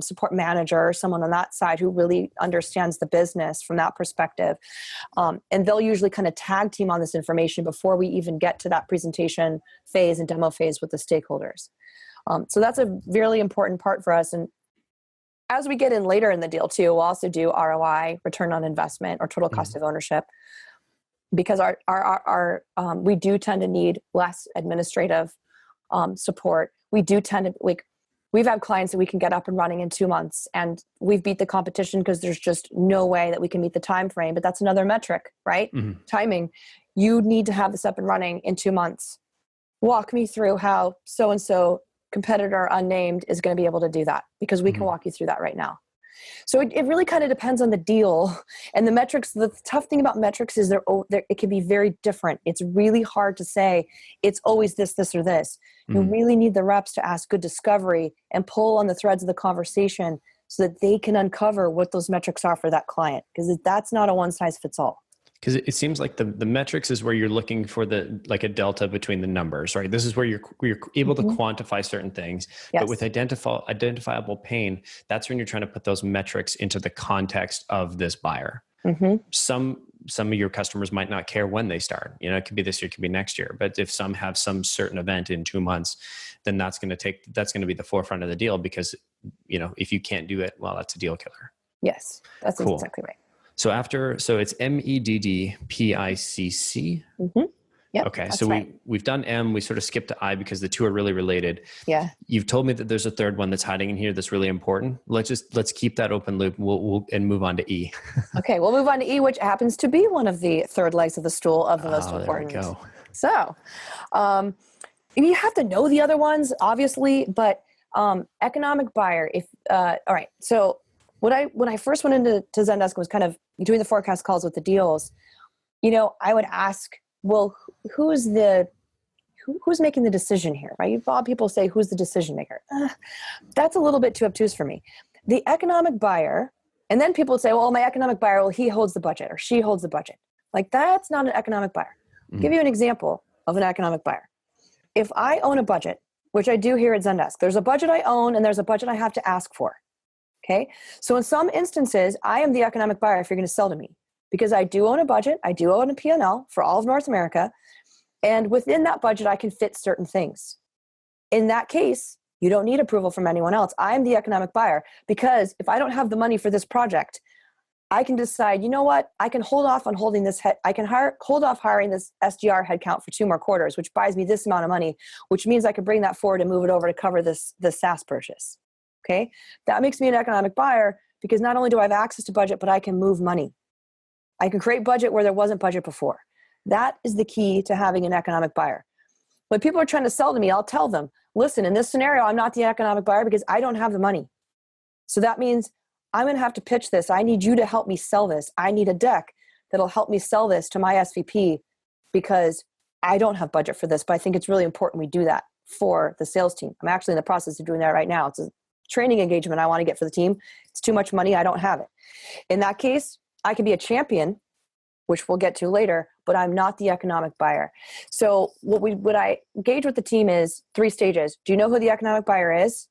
support manager or someone on that side who really understands the business from that perspective. And they'll usually kind of tag team on this information before we even get to that presentation phase and demo phase with the stakeholders. So that's a really important part for us. And as we get in later in the deal too, we'll also do ROI, return on investment, or total cost of ownership. Because we do tend to need less administrative support. We do tend to, we've had clients that we can get up and running in 2 months, and we've beat the competition because there's just no way that we can meet the time frame. But that's another metric, right? Mm-hmm. Timing. You need to have this up and running in 2 months. Walk me through how so-and-so competitor unnamed is going to be able to do that, because we can walk you through that right now. So it really kind of depends on the deal and the metrics. The tough thing about metrics is it can be very different. It's really hard to say it's always this, or this. Mm-hmm. You really need the reps to ask good discovery and pull on the threads of the conversation so that they can uncover what those metrics are for that client, because that's not a one size fits all. Because it seems like the metrics is where you're looking for a delta between the numbers, right? This is where you're able to quantify certain things. Yes. But with identifiable pain, that's when you're trying to put those metrics into the context of this buyer. Mm-hmm. Some of your customers might not care when they start. It could be this year, it could be next year. But if some have some certain event in 2 months, then that's going to be the forefront of the deal, because if you can't do it, well, that's a deal killer. Yes, that's cool. Exactly right. So it's MEDDPICC. Mm-hmm. Yep, okay. So we've done M, we sort of skipped to I because the two are really related. Yeah. You've told me that there's a third one that's hiding in here that's really important. Let's keep that open loop. We'll move on to E. Okay. We'll move on to E, which happens to be one of the third legs of the stool of the most important. There we go. So, you have to know the other ones, obviously, but economic buyer, all right. So when I first went into Zendesk and was kind of doing the forecast calls with the deals, I would ask, well, who's making the decision here, right? A lot of people say, who's the decision maker? That's a little bit too obtuse for me. The economic buyer, and then people would say, well, my economic buyer, well, he holds the budget or she holds the budget. Like, that's not an economic buyer. Give you an example of an economic buyer. If I own a budget, which I do here at Zendesk, there's a budget I own and there's a budget I have to ask for. Okay. So in some instances, I am the economic buyer if you're going to sell to me, because I do own a budget. I do own a P&L for all of North America. And within that budget, I can fit certain things. In that case, you don't need approval from anyone else. I am the economic buyer, because if I don't have the money for this project, I can decide, you know what, I can hold off on holding this head. I can hold off hiring this SDR headcount for 2 more quarters, which buys me this amount of money, which means I could bring that forward and move it over to cover the SaaS purchase. Okay. That makes me an economic buyer, because not only do I have access to budget, but I can move money. I can create budget where there wasn't budget before. That is the key to having an economic buyer. When people are trying to sell to me, I'll tell them, listen, in this scenario, I'm not the economic buyer because I don't have the money. So that means I'm going to have to pitch this. I need you to help me sell this. I need a deck that'll help me sell this to my SVP, because I don't have budget for this, but I think it's really important we do that for the sales team. I'm actually in the process of doing that right now. It's a training engagement I want to get for the team. It's too much money. I don't have it. In that case, I can be a champion, which we'll get to later, but I'm not the economic buyer. So what I gauge with the team is 3 stages. Do you know who the economic buyer is?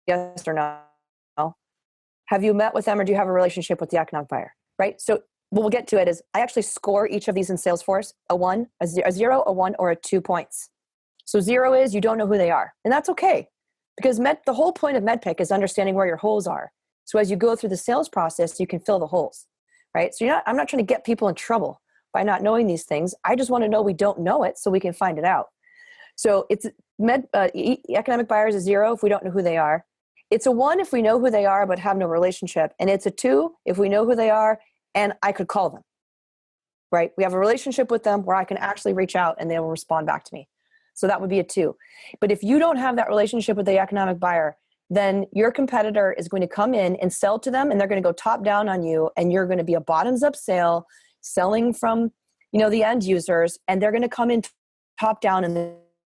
Yes or no? Have you met with them, or do you have a relationship with the economic buyer? Right? So what we'll get to it is I actually score each of these in Salesforce, a 1, a 0, a 1, or a 2 points. So 0 is you don't know who they are. And that's okay, because the whole point of MEDDPICC is understanding where your holes are. So as you go through the sales process, you can fill the holes, right? So I'm not trying to get people in trouble by not knowing these things. I just want to know we don't know it so we can find it out. So it's economic buyers is 0 if we don't know who they are. It's a 1 if we know who they are but have no relationship. And it's a 2 if we know who they are and I could call them, right? We have a relationship with them where I can actually reach out and they will respond back to me. So that would be a 2. But if you don't have that relationship with the economic buyer, then your competitor is going to come in and sell to them, and they're going to go top down on you, and you're going to be a bottoms up sale selling from, the end users, and they're going to come in top down and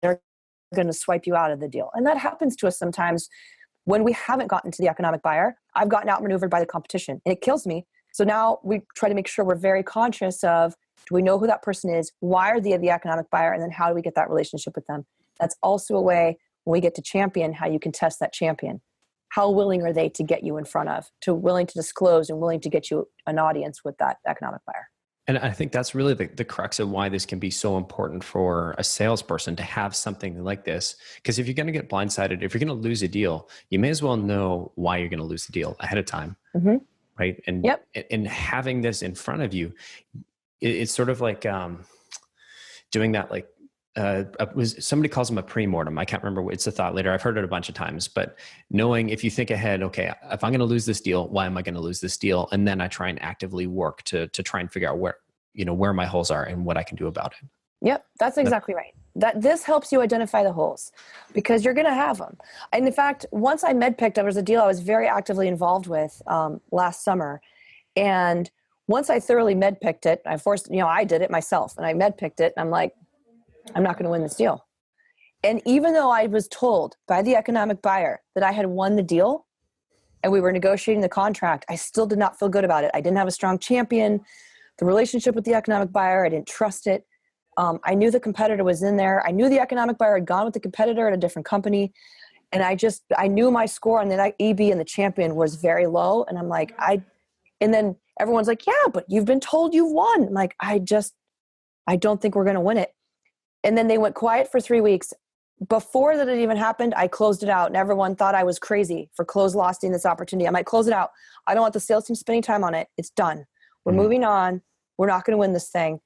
they're going to swipe you out of the deal. And that happens to us sometimes when we haven't gotten to the economic buyer. I've gotten outmaneuvered by the competition and it kills me. So now we try to make sure we're very conscious of, do we know who that person is? Why are they the economic buyer? And then how do we get that relationship with them? That's also a way when we get to champion, how you can test that champion. How willing are they to get you in front of, to willing to disclose and willing to get you an audience with that economic buyer? And I think that's really the crux of why this can be so important for a salesperson to have something like this. Because if you're going to get blindsided, if you're going to lose a deal, you may as well know why you're going to lose the deal ahead of time. Mm-hmm. Right. And, and having this in front of you, it's sort of like doing that, like somebody calls them a pre-mortem. I can't remember. It's a thought leader. I've heard it a bunch of times, but knowing if you think ahead, okay, if I'm going to lose this deal, why am I going to lose this deal? And then I try and actively work to try and figure out where my holes are and what I can do about it. Yep. That's exactly right. This helps you identify the holes because you're going to have them. And in fact, once I MEDDPICC'd, there was a deal I was very actively involved with last summer. And once I thoroughly MEDDPICC'd it, I did it myself and I MEDDPICC'd it. And I'm like, I'm not going to win this deal. And even though I was told by the economic buyer that I had won the deal and we were negotiating the contract, I still did not feel good about it. I didn't have a strong champion. The relationship with the economic buyer, I didn't trust it. I knew the competitor was in there. I knew the economic buyer had gone with the competitor at a different company. And I knew my score on the EB and the champion was very low. And I'm like, and then everyone's like, yeah, but you've been told you've won. I'm like, I don't think we're going to win it. And then they went quiet for 3 weeks. Before that had even happened, I closed it out. And everyone thought I was crazy for losing this opportunity. I might close it out. I don't want the sales team spending time on it. It's done. We're moving on. We're not going to win this thing.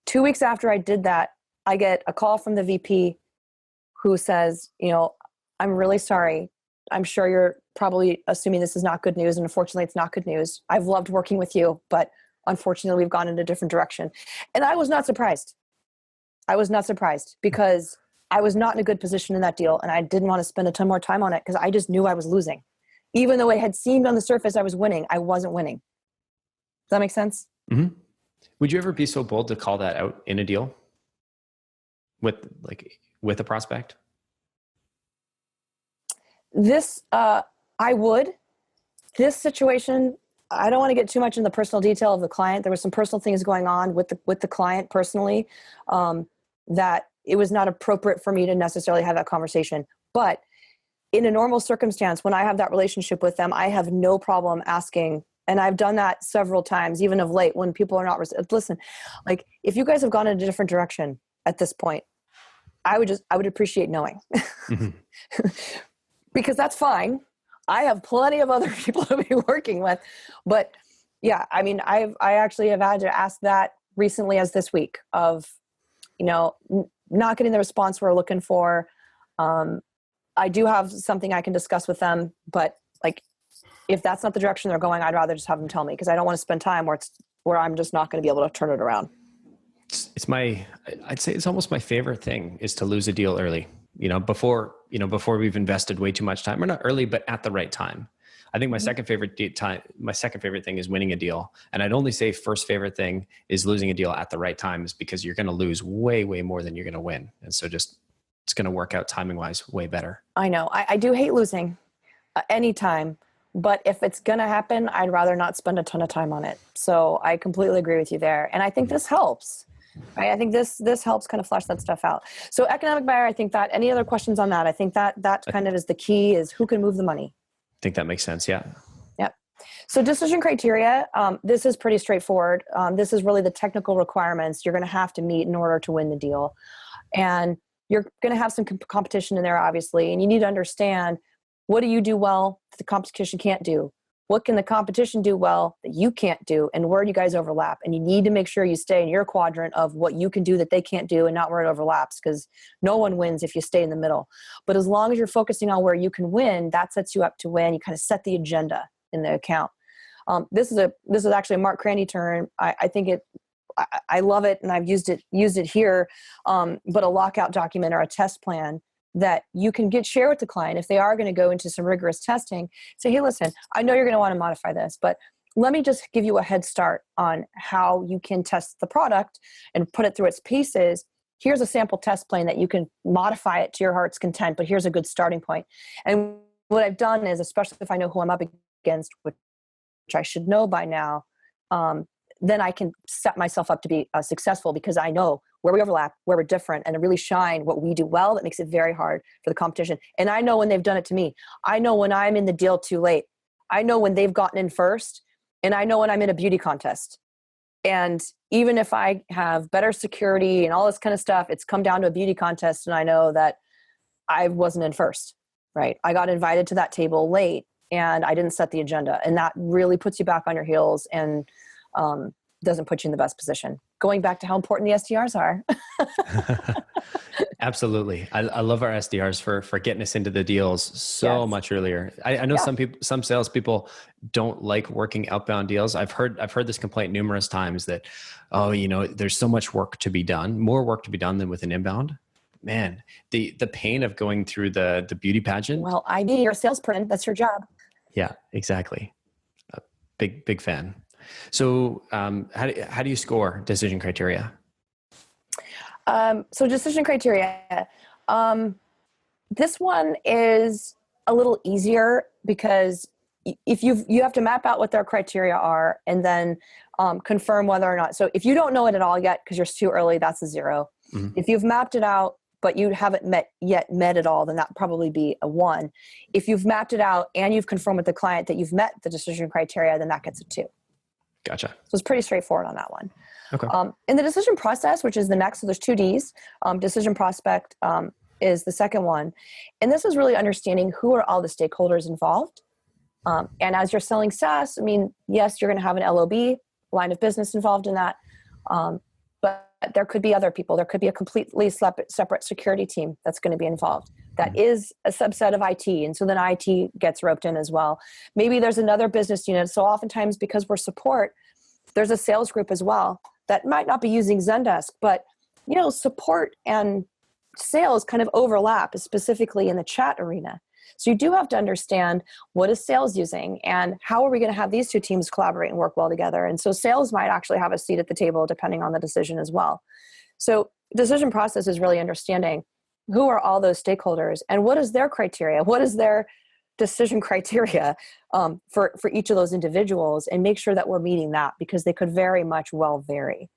2 weeks after I did that, I get a call from the VP who says, I'm really sorry. I'm sure you're probably assuming this is not good news. And unfortunately, it's not good news. I've loved working with you, but unfortunately, we've gone in a different direction. And I was not surprised. Because I was not in a good position in that deal. And I didn't want to spend a ton more time on it because I just knew I was losing. Even though it had seemed on the surface I was winning, I wasn't winning. Does that make sense? Mm-hmm. Would you ever be so bold to call that out in a deal with a prospect? I would. This situation, I don't want to get too much in the personal detail of the client. There were some personal things going on with the client personally, that it was not appropriate for me to necessarily have that conversation. But in a normal circumstance, when I have that relationship with them, I have no problem asking. And I've done that several times, even of late, when people are not, listen, like if you guys have gone in a different direction at this point, I would appreciate knowing. Mm-hmm. Because that's fine. I have plenty of other people to be working with, but yeah, I mean, I actually have had to ask that recently as this week of, not getting the response we're looking for. I do have something I can discuss with them, but like, if that's not the direction they're going, I'd rather just have them tell me, because I don't want to spend time where I'm just not going to be able to turn it around. I'd say it's almost my favorite thing is to lose a deal early, before we've invested way too much time, or not early, but at the right time. I think my second favorite thing is winning a deal. And I'd only say first favorite thing is losing a deal at the right time, is because you're going to lose way, way more than you're going to win. And so it's going to work out timing wise way better. I know. I do hate losing anytime, but if it's going to happen, I'd rather not spend a ton of time on it. So I completely agree with you there. And I think this helps. Right? I think this helps kind of flesh that stuff out. So economic buyer, I think that, any other questions on that? I think that kind of is the key, is who can move the money. I think that makes sense. Yeah. Yep. So decision criteria, this is pretty straightforward. This is really the technical requirements you're going to have to meet in order to win the deal. And you're going to have some competition in there, obviously. And you need to understand, what do you do well that the competition can't do? What can the competition do well that you can't do? And where do you guys overlap? And you need to make sure you stay in your quadrant of what you can do that they can't do, and not where it overlaps, because no one wins if you stay in the middle. But as long as you're focusing on where you can win, that sets you up to win. You kind of set the agenda in the account. This is actually a Mark Cranny term. I think I love it, and I've used it here. But a lockout document or a test plan that you can share with the client if they are going to go into some rigorous testing. Say, hey, listen, I know you're going to want to modify this, but let me just give you a head start on how you can test the product and put it through its paces. Here's a sample test plan that you can modify it to your heart's content, but here's a good starting point. And what I've done is, especially if I know who I'm up against, which I should know by now, then I can set myself up to be successful, because I know where we overlap, where we're different, and to really shine what we do well. That makes it very hard for the competition. And I know when they've done it to me. I know when I'm in the deal too late. I know when they've gotten in first, and I know when I'm in a beauty contest. And even if I have better security and all this kind of stuff, it's come down to a beauty contest, and I know that I wasn't in first, right? I got invited to that table late, and I didn't set the agenda. And that really puts you back on your heels and doesn't put you in the best position. Going back to how important the SDRs are. Absolutely. I love our SDRs for getting us into the deals so much earlier. I know some salespeople don't like working outbound deals. I've heard this complaint numerous times that, there's so much work to be done, more work to be done than with an inbound. Man, the pain of going through the beauty pageant. Well, you're a salesperson. That's your job. Yeah, exactly. Big fan. So how do you score decision criteria? So decision criteria, this one is a little easier, because if you have to map out what their criteria are, and then confirm whether or not. So if you don't know it at all yet, because you're too early, that's a 0. Mm-hmm. If you've mapped it out, but you haven't met it all, then that would probably be a 1. If you've mapped it out and you've confirmed with the client that you've met the decision criteria, then that gets a 2. Gotcha. So it's pretty straightforward on that one. Okay. In the decision process, which is the next, so there's 2 Ds, decision prospect is the second one. And this is really understanding who are all the stakeholders involved. And as you're selling SaaS, yes, you're going to have an LOB, line of business, involved in that. But there could be other people. There could be a completely separate security team that's going to be involved. That is a subset of IT. And so then IT gets roped in as well. Maybe there's another business unit. So oftentimes, because we're support, there's a sales group as well that might not be using Zendesk, but support and sales kind of overlap, specifically in the chat arena. So you do have to understand, what is sales using, and how are we going to have these 2 teams collaborate and work well together? And so sales might actually have a seat at the table depending on the decision as well. So decision process is really understanding who are all those stakeholders and what is their criteria? What is their decision criteria for each of those individuals and make sure that we're meeting that, because they could very much well vary.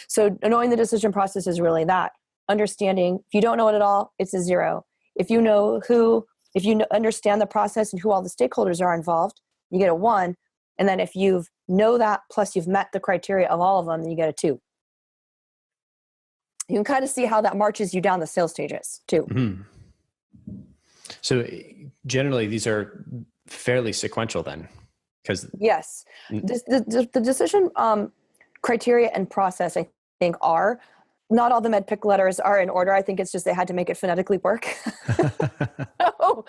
So knowing the decision process is really that. Understanding, if you don't know it at all, it's a 0. If you understand the process and who all the stakeholders are involved, you get a 1. And then if you know that, plus you've met the criteria of all of them, then you get a 2. You can kind of see how that marches you down the sales stages too. Mm-hmm. So generally these are fairly sequential then, because yes, the decision criteria and process, I think, are not all the MEDDPICC letters are in order. I think it's just they had to make it phonetically work. So,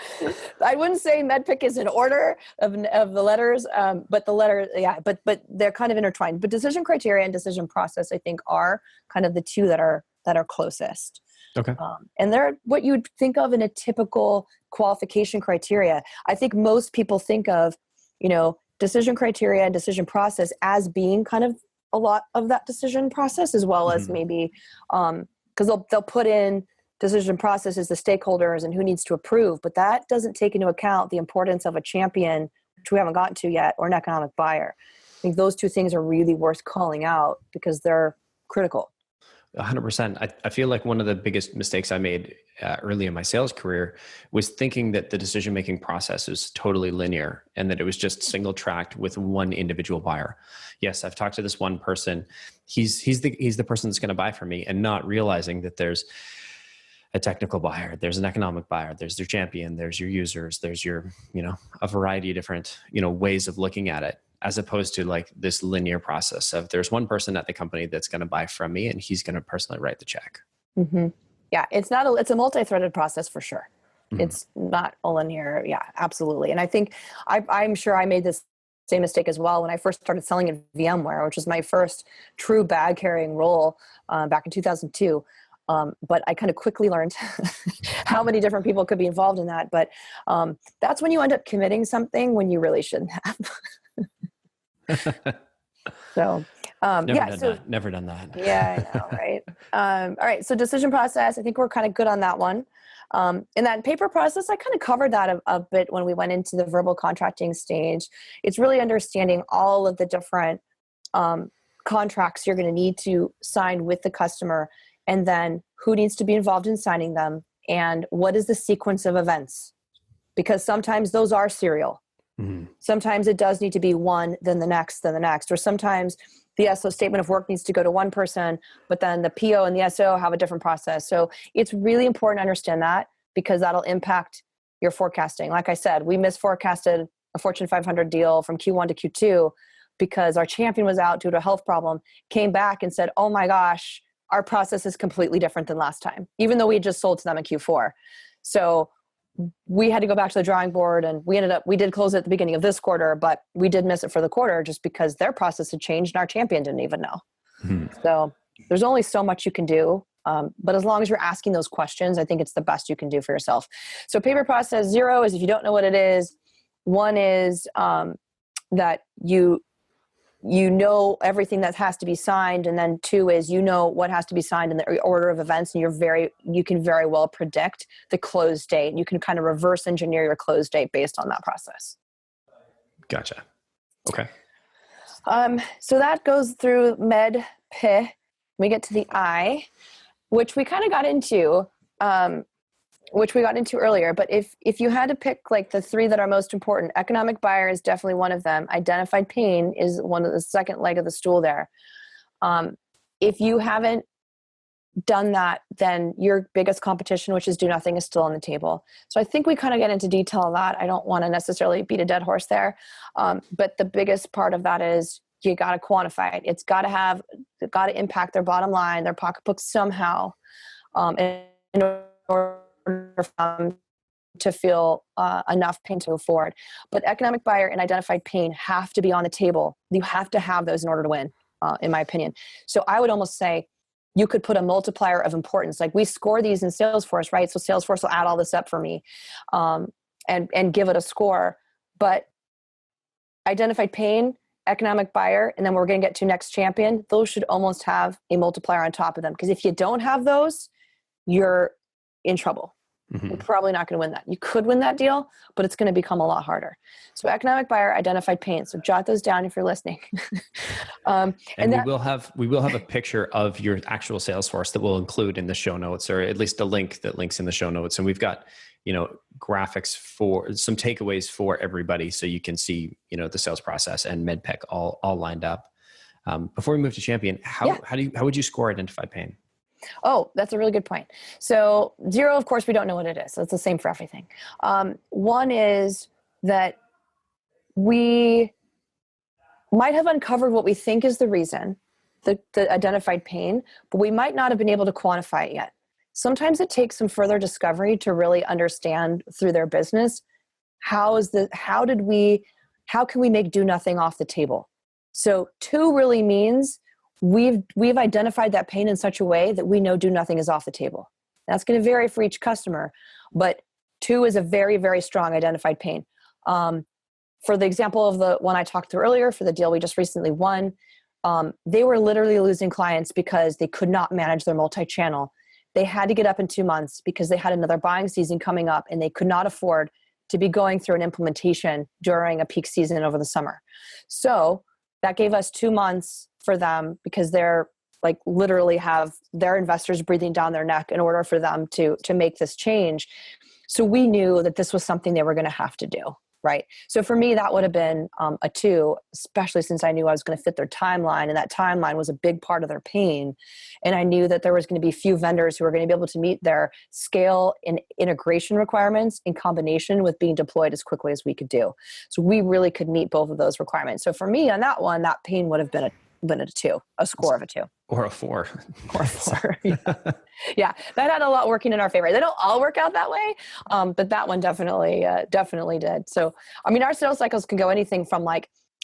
I wouldn't say MEDDPICC is in order of the letters, but the letter, but they're kind of intertwined. But decision criteria and decision process, I think, are kind of the two that are closest. Okay. And they're what you would think of in a typical qualification criteria. I think most people think of, decision criteria and decision process as being kind of a lot of that decision process, as well as maybe, because they'll put in decision process as the stakeholders and who needs to approve, but that doesn't take into account the importance of a champion, which we haven't gotten to yet, or an economic buyer. I think those two things are really worth calling out because they're critical. 100%. I feel like one of the biggest mistakes I made early in my sales career was thinking that the decision-making process was totally linear and that it was just single tracked with one individual buyer. Yes, I've talked to this one person. He's the person that's going to buy from me, and not realizing that there's a technical buyer, there's an economic buyer, there's their champion, there's your users, there's your, a variety of different, ways of looking at it, as opposed to like this linear process of there's one person at the company that's going to buy from me and he's going to personally write the check. Mm-hmm. Yeah, it's a multi-threaded process for sure. Mm-hmm. It's not a linear. Yeah, absolutely. And I think I'm sure I made this same mistake as well when I first started selling in VMware, which was my first true bag carrying role back in 2002. But I kind of quickly learned how many different people could be involved in that. But that's when you end up committing something when you really shouldn't have. So, never done that. Yeah, I know, right? All right. So decision process, I think we're kind of good on that one. In that paper process, I kind of covered that a bit when we went into the verbal contracting stage. It's really understanding all of the different contracts you're going to need to sign with the customer, and then who needs to be involved in signing them, and what is the sequence of events, because sometimes those are serial. Mm-hmm. Sometimes it does need to be one, then the next, or sometimes the SO statement of work needs to go to one person, but then the PO and the SO have a different process. So it's really important to understand that, because that'll impact your forecasting. Like I said, we misforecasted a Fortune 500 deal from Q1 to Q2 because our champion was out due to a health problem, came back and said, oh my gosh, our process is completely different than last time, even though we had just sold to them in Q4. So we had to go back to the drawing board, and we did close it at the beginning of this quarter, but we did miss it for the quarter just because their process had changed and our champion didn't even know. Mm-hmm. So there's only so much you can do. But as long as you're asking those questions, I think it's the best you can do for yourself. So paper process 0 is if you don't know what it is. 1 is that you know everything that has to be signed, and then 2 is what has to be signed in the order of events, and you can very well predict the close date, and you can kind of reverse engineer your close date based on that process. Gotcha. Okay. So that goes through MEDDPICC. We get to the I, which we kind of got into, earlier. But if you had to pick like the 3 that are most important, economic buyer is definitely one of them. Identified pain is one of the second leg of the stool there. If you haven't done that, then your biggest competition, which is do nothing, is still on the table. So I think we kind of get into detail on that. I don't want to necessarily beat a dead horse there. But the biggest part of that is you got to quantify it. It's got to impact their bottom line, their pocketbook somehow, in order for them to feel enough pain to move forward. But economic buyer and identified pain have to be on the table. You have to have those in order to win, in my opinion. So I would almost say you could put a multiplier of importance. Like we score these in Salesforce, right? So Salesforce will add all this up for me and give it a score. But identified pain, economic buyer, and then we're going to get to next champion, those should almost have a multiplier on top of them. Because if you don't have those, you're in trouble. You're probably not going to win that. You could win that deal, but it's going to become a lot harder. So economic buyer identified pain. So jot those down if you're listening. And we will have a picture of your actual sales force that we'll include in the show notes, or at least a link that links in the show notes. And we've got, graphics for some takeaways for everybody, so you can see, the sales process and MEDDPICC all lined up. Before we move to champion, how would you score identified pain? Oh, that's a really good point. So 0, of course, we don't know what it is. So it's the same for everything. 1 is that we might have uncovered what we think is the reason, the identified pain, but we might not have been able to quantify it yet. Sometimes it takes some further discovery to really understand through their business, how can we make do nothing off the table? So 2 really means we've identified that pain in such a way that we know do nothing is off the table. That's going to vary for each customer, but 2 is a very, very strong identified pain. For the example of the one I talked through earlier, for the deal we just recently won, they were literally losing clients because they could not manage their multi-channel. They had to get up in 2 months because they had another buying season coming up, and they could not afford to be going through an implementation during a peak season over the summer. So that gave us 2 months for them, because they're literally have their investors breathing down their neck in order for them to make this change. So we knew that this was something they were going to have to do, right? So for me, that would have been a 2, especially since I knew I was going to fit their timeline, and that timeline was a big part of their pain. And I knew that there was going to be few vendors who were going to be able to meet their scale and integration requirements in combination with being deployed as quickly as we could do. So we really could meet both of those requirements. So for me on that one, that pain would have been a 2, a score of a 2. Or a 4. Or a 4, yeah. Yeah, that had a lot working in our favor. They don't all work out that way, but that one definitely did. So, our sales cycles can go anything from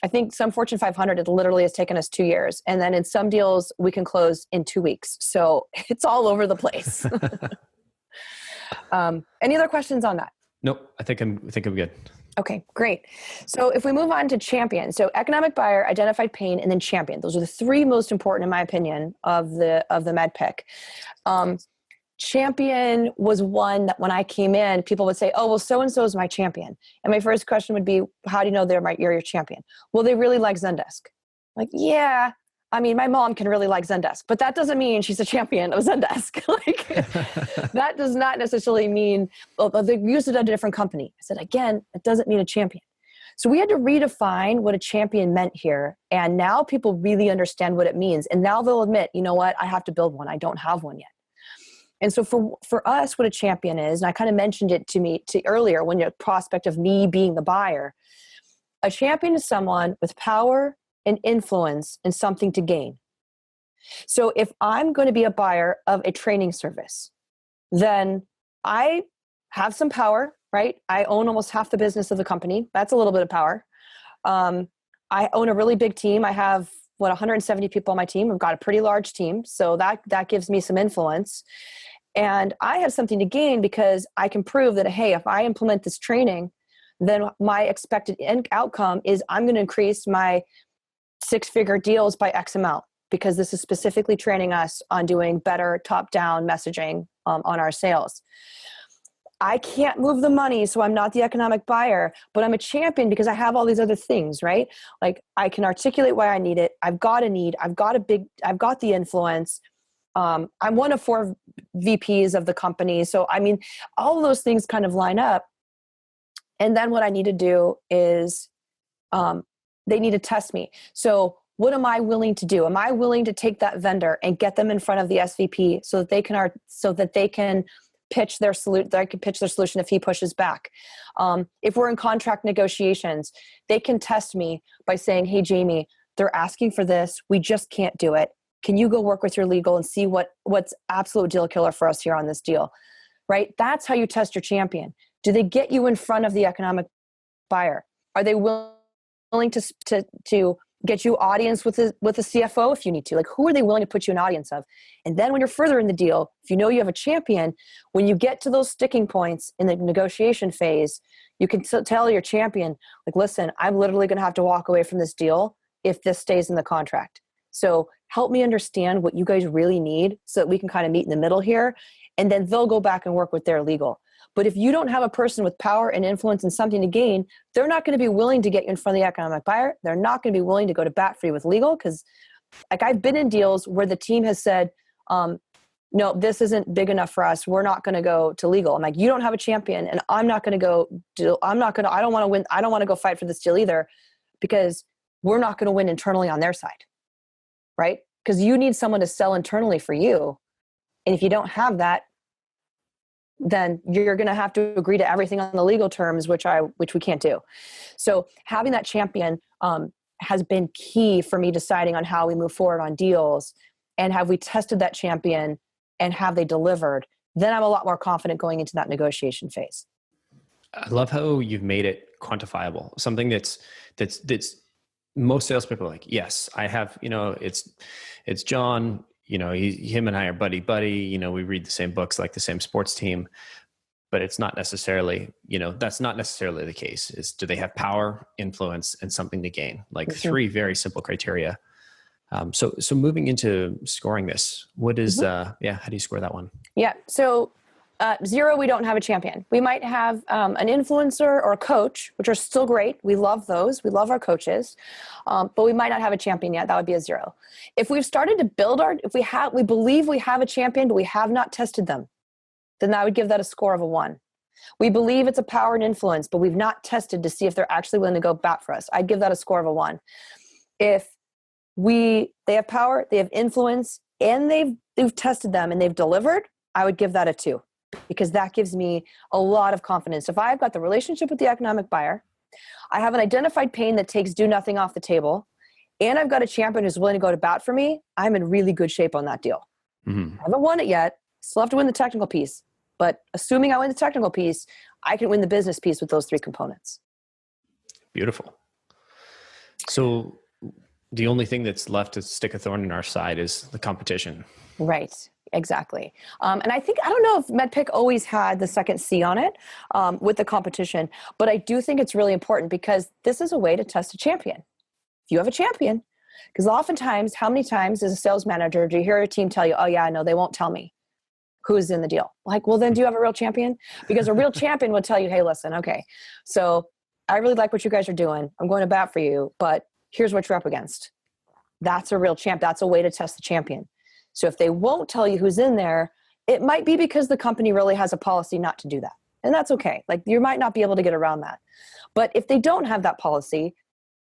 I think some Fortune 500, it literally has taken us 2 years. And then in some deals, we can close in 2 weeks. So it's all over the place. Any other questions on that? Nope. I think I'm good. Okay, great. So if we move on to champion, so economic buyer, identified pain, and then champion. Those are the 3 most important, in my opinion, of the MEDDPICC. Champion was one that when I came in, people would say, oh, well, so-and-so is my champion. And my first question would be, how do you know you're your champion? Well, they really like Zendesk. Yeah, my mom can really like Zendesk, but that doesn't mean she's a champion of Zendesk. That does not necessarily mean, they used it at a different company. I said, again, it doesn't mean a champion. So we had to redefine what a champion meant here. And now people really understand what it means. And now they'll admit, you know what, I have to build one. I don't have one yet. And so for us, what a champion is, and I kind of mentioned it to earlier when you're prospect of me being the buyer, a champion is someone with power and influence and something to gain. So if I'm going to be a buyer of a training service, then I have some power, right? I own almost half the business of the company. That's a little bit of power. I own a really big team. I have 170 people on my team. I've got a pretty large team. So that gives me some influence. And I have something to gain because I can prove that, hey, if I implement this training, then my expected end outcome is I'm going to increase my 6-figure deals by X amount, because this is specifically training us on doing better top-down messaging on our sales. I can't move the money, so I'm not the economic buyer, but I'm a champion because I have all these other things, right? I can articulate why I need it. I've got a need. I've got the influence. I'm one of 4 VPs of the company. So, all of those things kind of line up. And then what I need to do is, they need to test me. So what am I willing to do? Am I willing to take that vendor and get them in front of the SVP so that they can pitch their solution if he pushes back? If we're in contract negotiations, they can test me by saying, hey, Jaimie, they're asking for this. We just can't do it. Can you go work with your legal and see what's absolute deal killer for us here on this deal, right? That's how you test your champion. Do they get you in front of the economic buyer? Are they willing to get you audience with a CFO if you need to? Who are they willing to put you an audience of? And then when you're further in the deal, if you know you have a champion, when you get to those sticking points in the negotiation phase, you can tell your champion, listen, I'm literally going to have to walk away from this deal if this stays in the contract. So help me understand what you guys really need so that we can kind of meet in the middle here. And then they'll go back and work with their legal. But if you don't have a person with power and influence and something to gain, they're not going to be willing to get you in front of the economic buyer. They're not going to be willing to go to bat for you with legal, because like I've been in deals where the team has said, no, this isn't big enough for us. We're not going to go to legal. I'm like, you don't have a champion, and I'm not going to go I don't want to win. I don't want to go fight for this deal either, because we're not going to win internally on their side. Right? Because you need someone to sell internally for you. And if you don't have that, then you're going to have to agree to everything on the legal terms, which we can't do. So having that champion has been key for me deciding on how we move forward on deals. And have we tested that champion and have they delivered? Then I'm a lot more confident going into that negotiation phase. I love how you've made it quantifiable. Something that's most salespeople are like, yes, I have, it's John, him and I are buddy, we read the same books, like the same sports team, but it's not necessarily, that's not necessarily the case. Is do they have power, influence, and something to gain? Like three very simple criteria. So moving into scoring this, what is, how do you score that one? Yeah. So 0, we don't have a champion. We might have an influencer or a coach, which are still great. We love those. We love our coaches, but we might not have a champion yet. That would be a 0. If we've started to build we believe we have a champion, but we have not tested them, then I would give that a score of a 1. We believe it's a power and influence, but we've not tested to see if they're actually willing to go bat for us. I'd give that a score of a 1. If they have power, they have influence, and they've tested them and they've delivered, I would give that a 2. Because that gives me a lot of confidence. If I've got the relationship with the economic buyer, I have an identified pain that takes do nothing off the table, and I've got a champion who's willing to go to bat for me, I'm in really good shape on that deal. Mm-hmm. I haven't won it yet. Still have to win the technical piece. But assuming I win the technical piece, I can win the business piece with those 3 components. Beautiful. So the only thing that's left to stick a thorn in our side is the competition. Right. Exactly. And I don't know if MEDDPICC always had the second C on it with the competition, but I do think it's really important because this is a way to test a champion. If you have a champion, because oftentimes, how many times as a sales manager do you hear a team tell you, oh yeah, no, they won't tell me who's in the deal? Like, well, then do you have a real champion? Because a real champion would tell you, hey, listen, okay, so I really like what you guys are doing. I'm going to bat for you, but here's what you're up against. That's a real champ. That's a way to test the champion. So if they won't tell you who's in there, it might be because the company really has a policy not to do that. And that's okay. Like you might not be able to get around that. But if they don't have that policy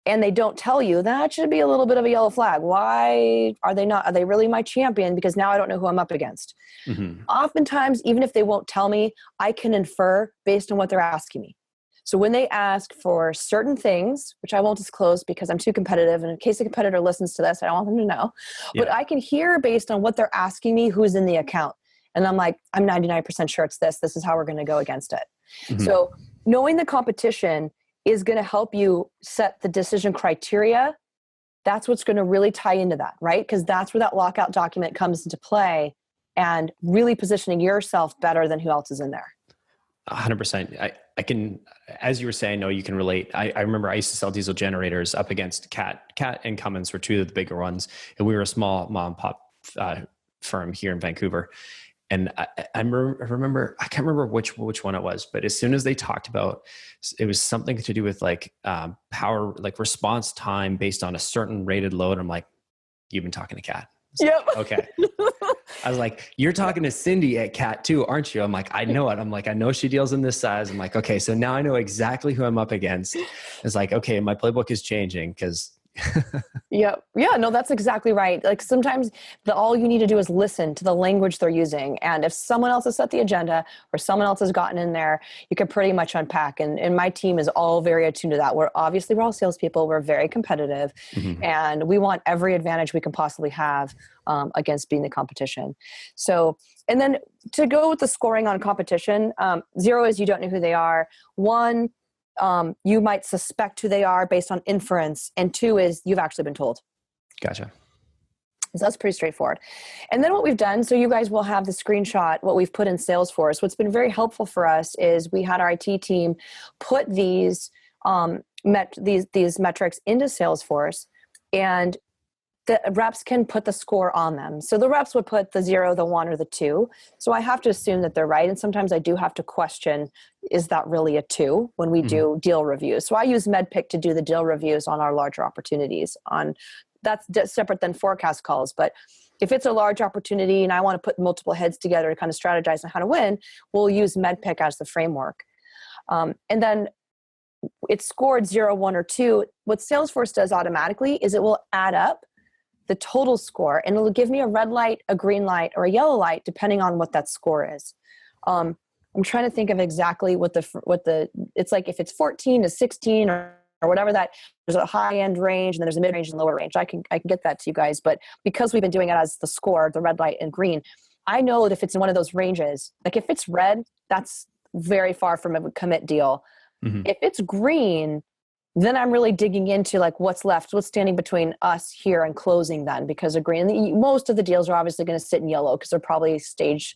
and they don't tell you, that should be a little bit of a yellow flag. Why are they not? Are they really my champion? Because now I don't know who I'm up against. Mm-hmm. Oftentimes, even if they won't tell me, I can infer based on what they're asking me. So when they ask for certain things, which I won't disclose because I'm too competitive, and in case a competitor listens to this, I don't want them to know, but I can hear based on what they're asking me who's in the account. And I'm like, I'm 99% sure it's this. This is how we're going to go against it. Mm-hmm. So knowing the competition is going to help you set the decision criteria. That's what's going to really tie into that, right? Because that's where that lockout document comes into play and really positioning yourself better than who else is in there. 100%. I can, as you were saying, no, you can relate. I remember I used to sell diesel generators up against Cat and Cummins were 2 of the bigger ones. And we were a small mom and pop firm here in Vancouver. And I remember, I can't remember which one it was, but as soon as they talked about, it was something to do with like power, like response time based on a certain rated load. I'm like, you've been talking to Cat. Yep. Okay. I was like, you're talking to Cindy at Cat too, aren't you? I'm like, I know it. I'm like, I know she deals in this size. I'm like, okay, so now I know exactly who I'm up against. It's like, okay, my playbook is changing because Yeah, no, that's exactly right. Like sometimes all you need to do is listen to the language they're using. And if someone else has set the agenda or someone else has gotten in there, you can pretty much unpack. And my team is all very attuned to that. We're all salespeople. We're very competitive, mm-hmm. and we want every advantage we can possibly have against being the competition. So, and then to go with the scoring on competition, 0 is you don't know who they are. 1, you might suspect who they are based on inference. And 2 is you've actually been told. Gotcha. So that's pretty straightforward. And then what we've done, so you guys will have the screenshot, what we've put in Salesforce. What's been very helpful for us is we had our IT team put these metrics into Salesforce, and the reps can put the score on them. So the reps would put the 0, the 1, or the 2. So I have to assume that they're right. And sometimes I do have to question, is that really a 2 when we do deal reviews? So I use MEDDPICC to do the deal reviews on our larger opportunities. That's separate than forecast calls. But if it's a large opportunity and I want to put multiple heads together to kind of strategize on how to win, we'll use MEDDPICC as the framework. And then it's scored 0, 1, or 2. What Salesforce does automatically is it will add up the total score, and it'll give me a red light, a green light, or a yellow light, depending on what that score is. I'm trying to think of exactly what it's like. If it's 14 to 16 or whatever, that there's a high end range and then there's a mid range and lower range. I can get that to you guys, but because we've been doing it as the score, the red light and green, I know that if it's in one of those ranges, like if it's red, that's very far from a commit deal. If it's green, then I'm really digging into like what's left, what's standing between us here and closing then, because most of the deals are obviously going to sit in yellow because they're probably stage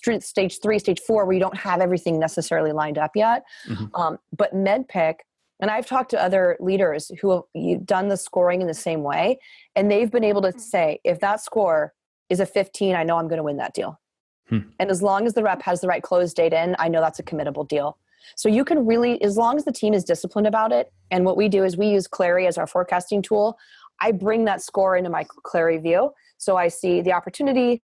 3, stage 4, where you don't have everything necessarily lined up yet. But MEDDPICC, and I've talked to other leaders who have done the scoring in the same way, and they've been able to say, if that score is a 15, I know I'm going to win that deal. And as long as the rep has the right close date in, I know that's a committable deal. So you can really, as long as the team is disciplined about it, and what we do is we use Clary as our forecasting tool. I bring that score into my Clary view. So I see the opportunity,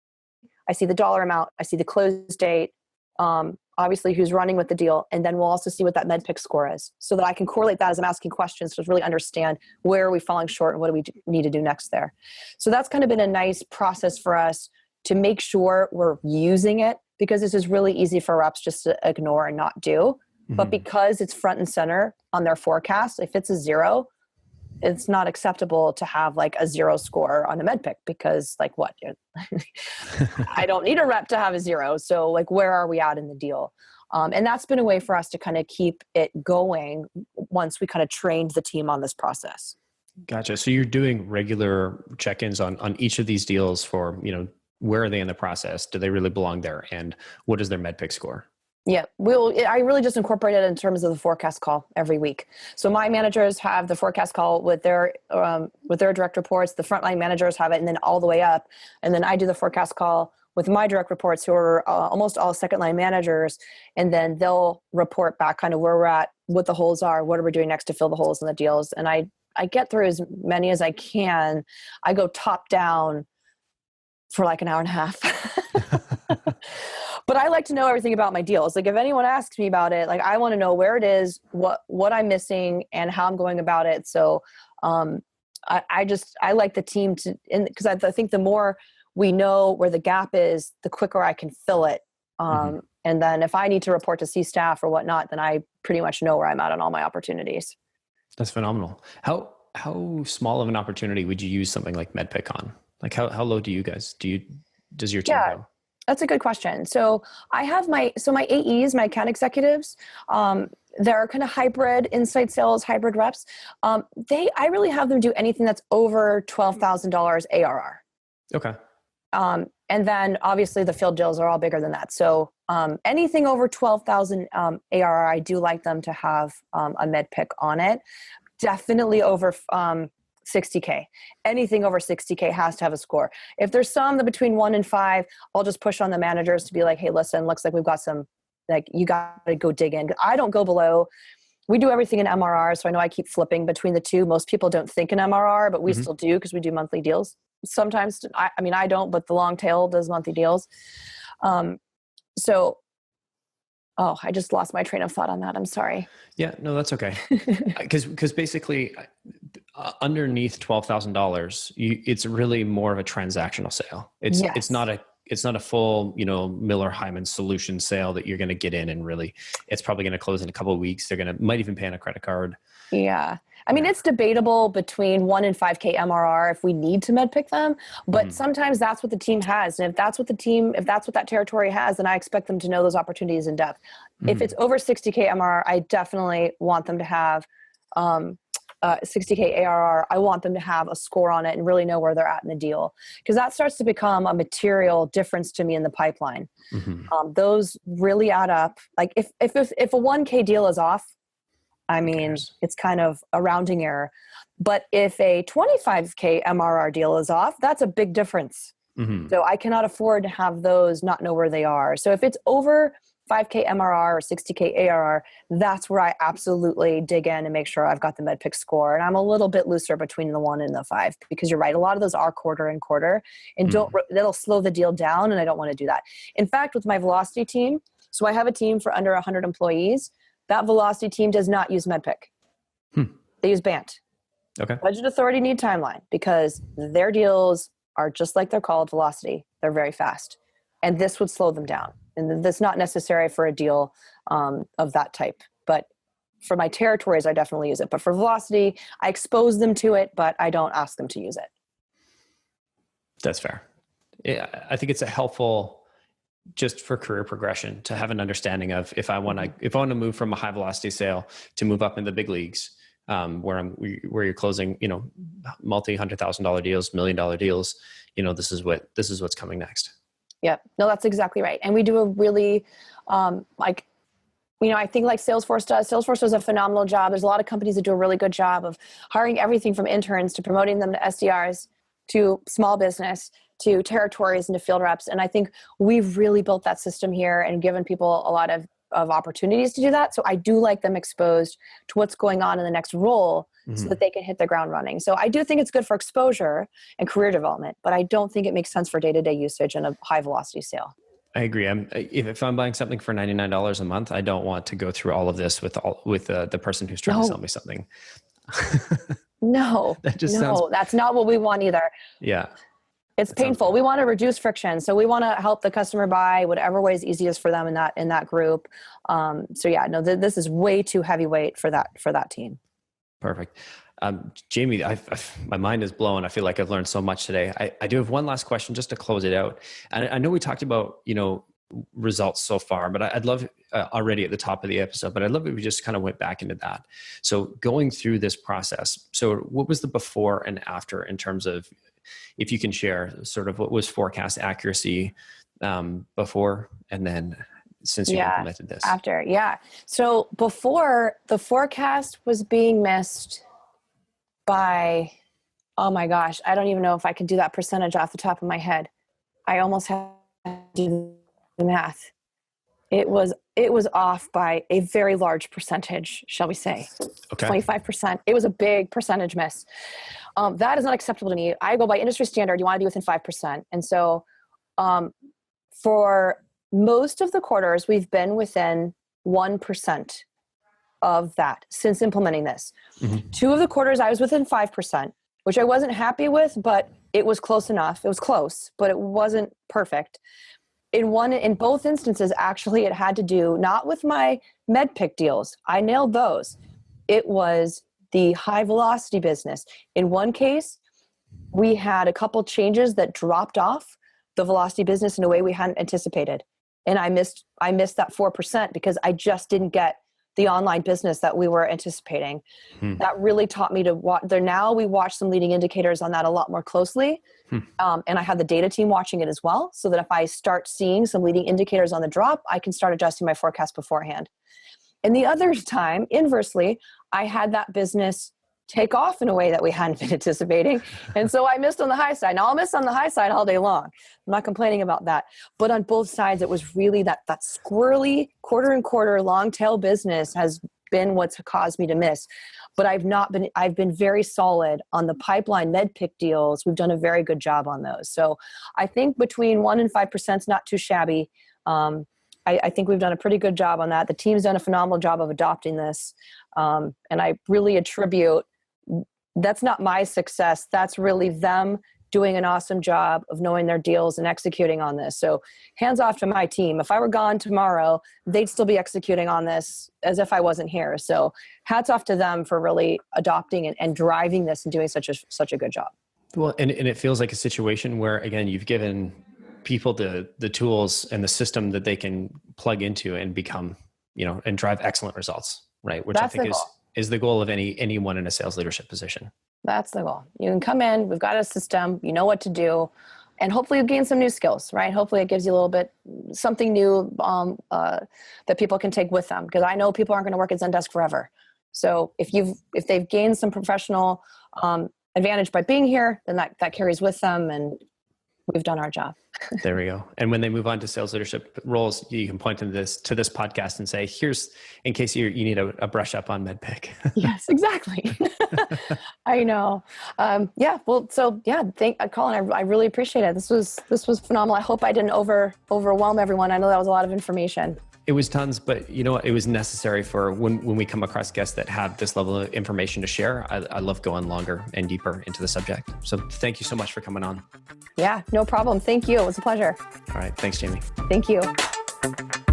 I see the dollar amount, I see the close date, obviously who's running with the deal, and then we'll also see what that MEDDPICC score is so that I can correlate that as I'm asking questions to really understand where are we falling short and what do we need to do next there. So that's kind of been a nice process for us to make sure we're using it, because this is really easy for reps just to ignore and not do. But because it's front and center on their forecast, if it's a 0, it's not acceptable to have like a 0 score on a MEDDPICC, because like what? I don't need a rep to have a 0. So like, where are we at in the deal? And that's been a way for us to kind of keep it going once we kind of trained the team on this process. Gotcha. So you're doing regular check-ins on each of these deals for, where are they in the process? Do they really belong there? And what is their MEDDPICC score? Yeah, I really just incorporate it in terms of the forecast call every week. So my managers have the forecast call with their direct reports. The frontline managers have it, and then all the way up. And then I do the forecast call with my direct reports, who are almost all second line managers. And then they'll report back kind of where we're at, what the holes are, what are we doing next to fill the holes in the deals. And I get through as many as I can. I go top down for like an hour and a half. But I like to know everything about my deals. Like if anyone asks me about it, like I want to know where it is, what I'm missing, and how I'm going about it. So I like the team to, because I think the more we know where the gap is, the quicker I can fill it. And then if I need to report to C-staff or whatnot, then I pretty much know where I'm at on all my opportunities. That's phenomenal. How small of an opportunity would you use something like MEDDPICC on? Like how low do you guys, does your team go? That's a good question. So I have my AEs, my account executives, they're kind of hybrid inside sales, hybrid reps. I really have them do anything that's over $12,000 ARR. Okay. And then obviously the field deals are all bigger than that. So anything over 12,000 ARR, I do like them to have a MEDDPICC on it. Definitely over 60K. Anything over 60K has to have a score. If there's some that between 1 and 5, I'll just push on the managers to be like, hey, listen, looks like we've got some, like you got to go dig in. I don't go below. We do everything in MRR. So I know I keep flipping between the two. Most people don't think in MRR, but we still do because we do monthly deals. Sometimes, I don't, but the long tail does monthly deals. I just lost my train of thought on that. I'm sorry. Yeah, no, that's okay. Because basically underneath $12,000, it's really more of a transactional sale. It's not a full, Miller Hyman solution sale that you're going to get in and really, it's probably going to close in a couple of weeks. Might even pay on a credit card. Yeah. It's debatable between 1 and 5K MRR if we need to MEDDPICC them, but sometimes that's what the team has. And if that's what that territory has, then I expect them to know those opportunities in depth. If it's over 60K MRR, I definitely want them to have 60K ARR. I want them to have a score on it and really know where they're at in the deal, because that starts to become a material difference to me in the pipeline. Those really add up. Like if a 1K deal is off, I mean, it's kind of a rounding error. But if a 25K MRR deal is off, that's a big difference. Mm-hmm. So I cannot afford to have those not know where they are. So if it's over 5K MRR or 60K ARR, that's where I absolutely dig in and make sure I've got the MEDDPICC score. And I'm a little bit looser between the 1 and the 5, because you're right. A lot of those are quarter and quarter, and that'll slow the deal down. And I don't want to do that. In fact, with my velocity team, so I have a team for under 100 employees. That velocity team does not use MEDDPICC. They use BANT. Okay. Budget authority need timeline, because their deals are just like they're called, velocity. They're very fast. And this would slow them down. And that's not necessary for a deal of that type. But for my territories, I definitely use it. But for velocity, I expose them to it, but I don't ask them to use it. That's fair. Yeah, I think it's a helpful, just for career progression, to have an understanding of if I want to move from a high velocity sale to move up in the big leagues, where you're closing, multi-$100,000 deals, $1 million deals, this is what's coming next. Yep. No, that's exactly right. And we do a really, I think like Salesforce does. Salesforce does a phenomenal job. There's a lot of companies that do a really good job of hiring everything from interns to promoting them to SDRs to small business to territories and to field reps. And I think we've really built that system here and given people a lot of opportunities to do that. So I do like them exposed to what's going on in the next role so that they can hit the ground running. So I do think it's good for exposure and career development, but I don't think it makes sense for day-to-day usage in a high velocity sale. I agree. If I'm buying something for $99 a month, I don't want to go through all of this with the person who's trying to sell me something. No, that's not what we want either. Yeah. It's painful. We want to reduce friction. So we want to help the customer buy whatever way is easiest for them in that group. This is way too heavyweight for that team. Perfect. Jaimie, my mind is blown. I feel like I've learned so much today. I do have one last question just to close it out. And I know we talked about, results so far, but I'd love already at the top of the episode, but I'd love if we just kind of went back into that. So going through this process, so what was the before and after in terms of, if you can share sort of what was forecast accuracy before, and then since you implemented this? After, yeah. So before, the forecast was being missed by, oh my gosh, I don't even know if I can do that percentage off the top of my head. I almost had to do the math. It was off by a very large percentage, shall we say. Okay. 25%. It was a big percentage miss. That is not acceptable to me. I go by industry standard. You want to be within 5%. And so for most of the quarters, we've been within 1% of that since implementing this. 2 of the quarters, I was within 5%, which I wasn't happy with, but it was close enough. It was close, but it wasn't perfect. In both instances, actually, it had to do not with my MEDDPICC deals. I nailed those. It was the high velocity business. In one case, we had a couple changes that dropped off the velocity business in a way we hadn't anticipated. And I missed that 4% because I just didn't get the online business that we were anticipating. That really taught me to watch there. Now we watch some leading indicators on that a lot more closely. And I have the data team watching it as well, so that if I start seeing some leading indicators on the drop, I can start adjusting my forecast beforehand. And the other time, inversely, I had that business take off in a way that we hadn't been anticipating. And so I missed on the high side. Now I'll miss on the high side all day long. I'm not complaining about that. But on both sides, it was really that squirrely quarter and quarter long tail business has been what's caused me to miss. But I've been very solid on the pipeline MEDDPICC deals. We've done a very good job on those. So I think between 1% and 5% is not too shabby. I think we've done a pretty good job on that. The team's done a phenomenal job of adopting this. And I really attribute, that's not my success. That's really them doing an awesome job of knowing their deals and executing on this. So hands off to my team. If I were gone tomorrow, they'd still be executing on this as if I wasn't here. So hats off to them for really adopting and driving this and doing such a good job. Well, and it feels like a situation where, again, you've given people the tools and the system that they can plug into and become, and drive excellent results, right? Which That's I think is the goal of anyone in a sales leadership position. That's the goal. You can come in, we've got a system, you know what to do, and hopefully you gain some new skills, right? Hopefully it gives you a little bit, something new that people can take with them. Because I know people aren't going to work at Zendesk forever. So if they've gained some professional advantage by being here, then that carries with them, and we've done our job. There we go. And when they move on to sales leadership roles, you can point to this podcast and say, here's, in case you need a brush up on MEDDPICC. Yes, exactly. I know. Collin, I really appreciate it. This was phenomenal. I hope I didn't overwhelm everyone. I know that was a lot of information. It was tons, but you know what? It was necessary for when we come across guests that have this level of information to share. I love going longer and deeper into the subject. So thank you so much for coming on. Yeah, no problem. Thank you. It was a pleasure. All right. Thanks, Jaimie. Thank you.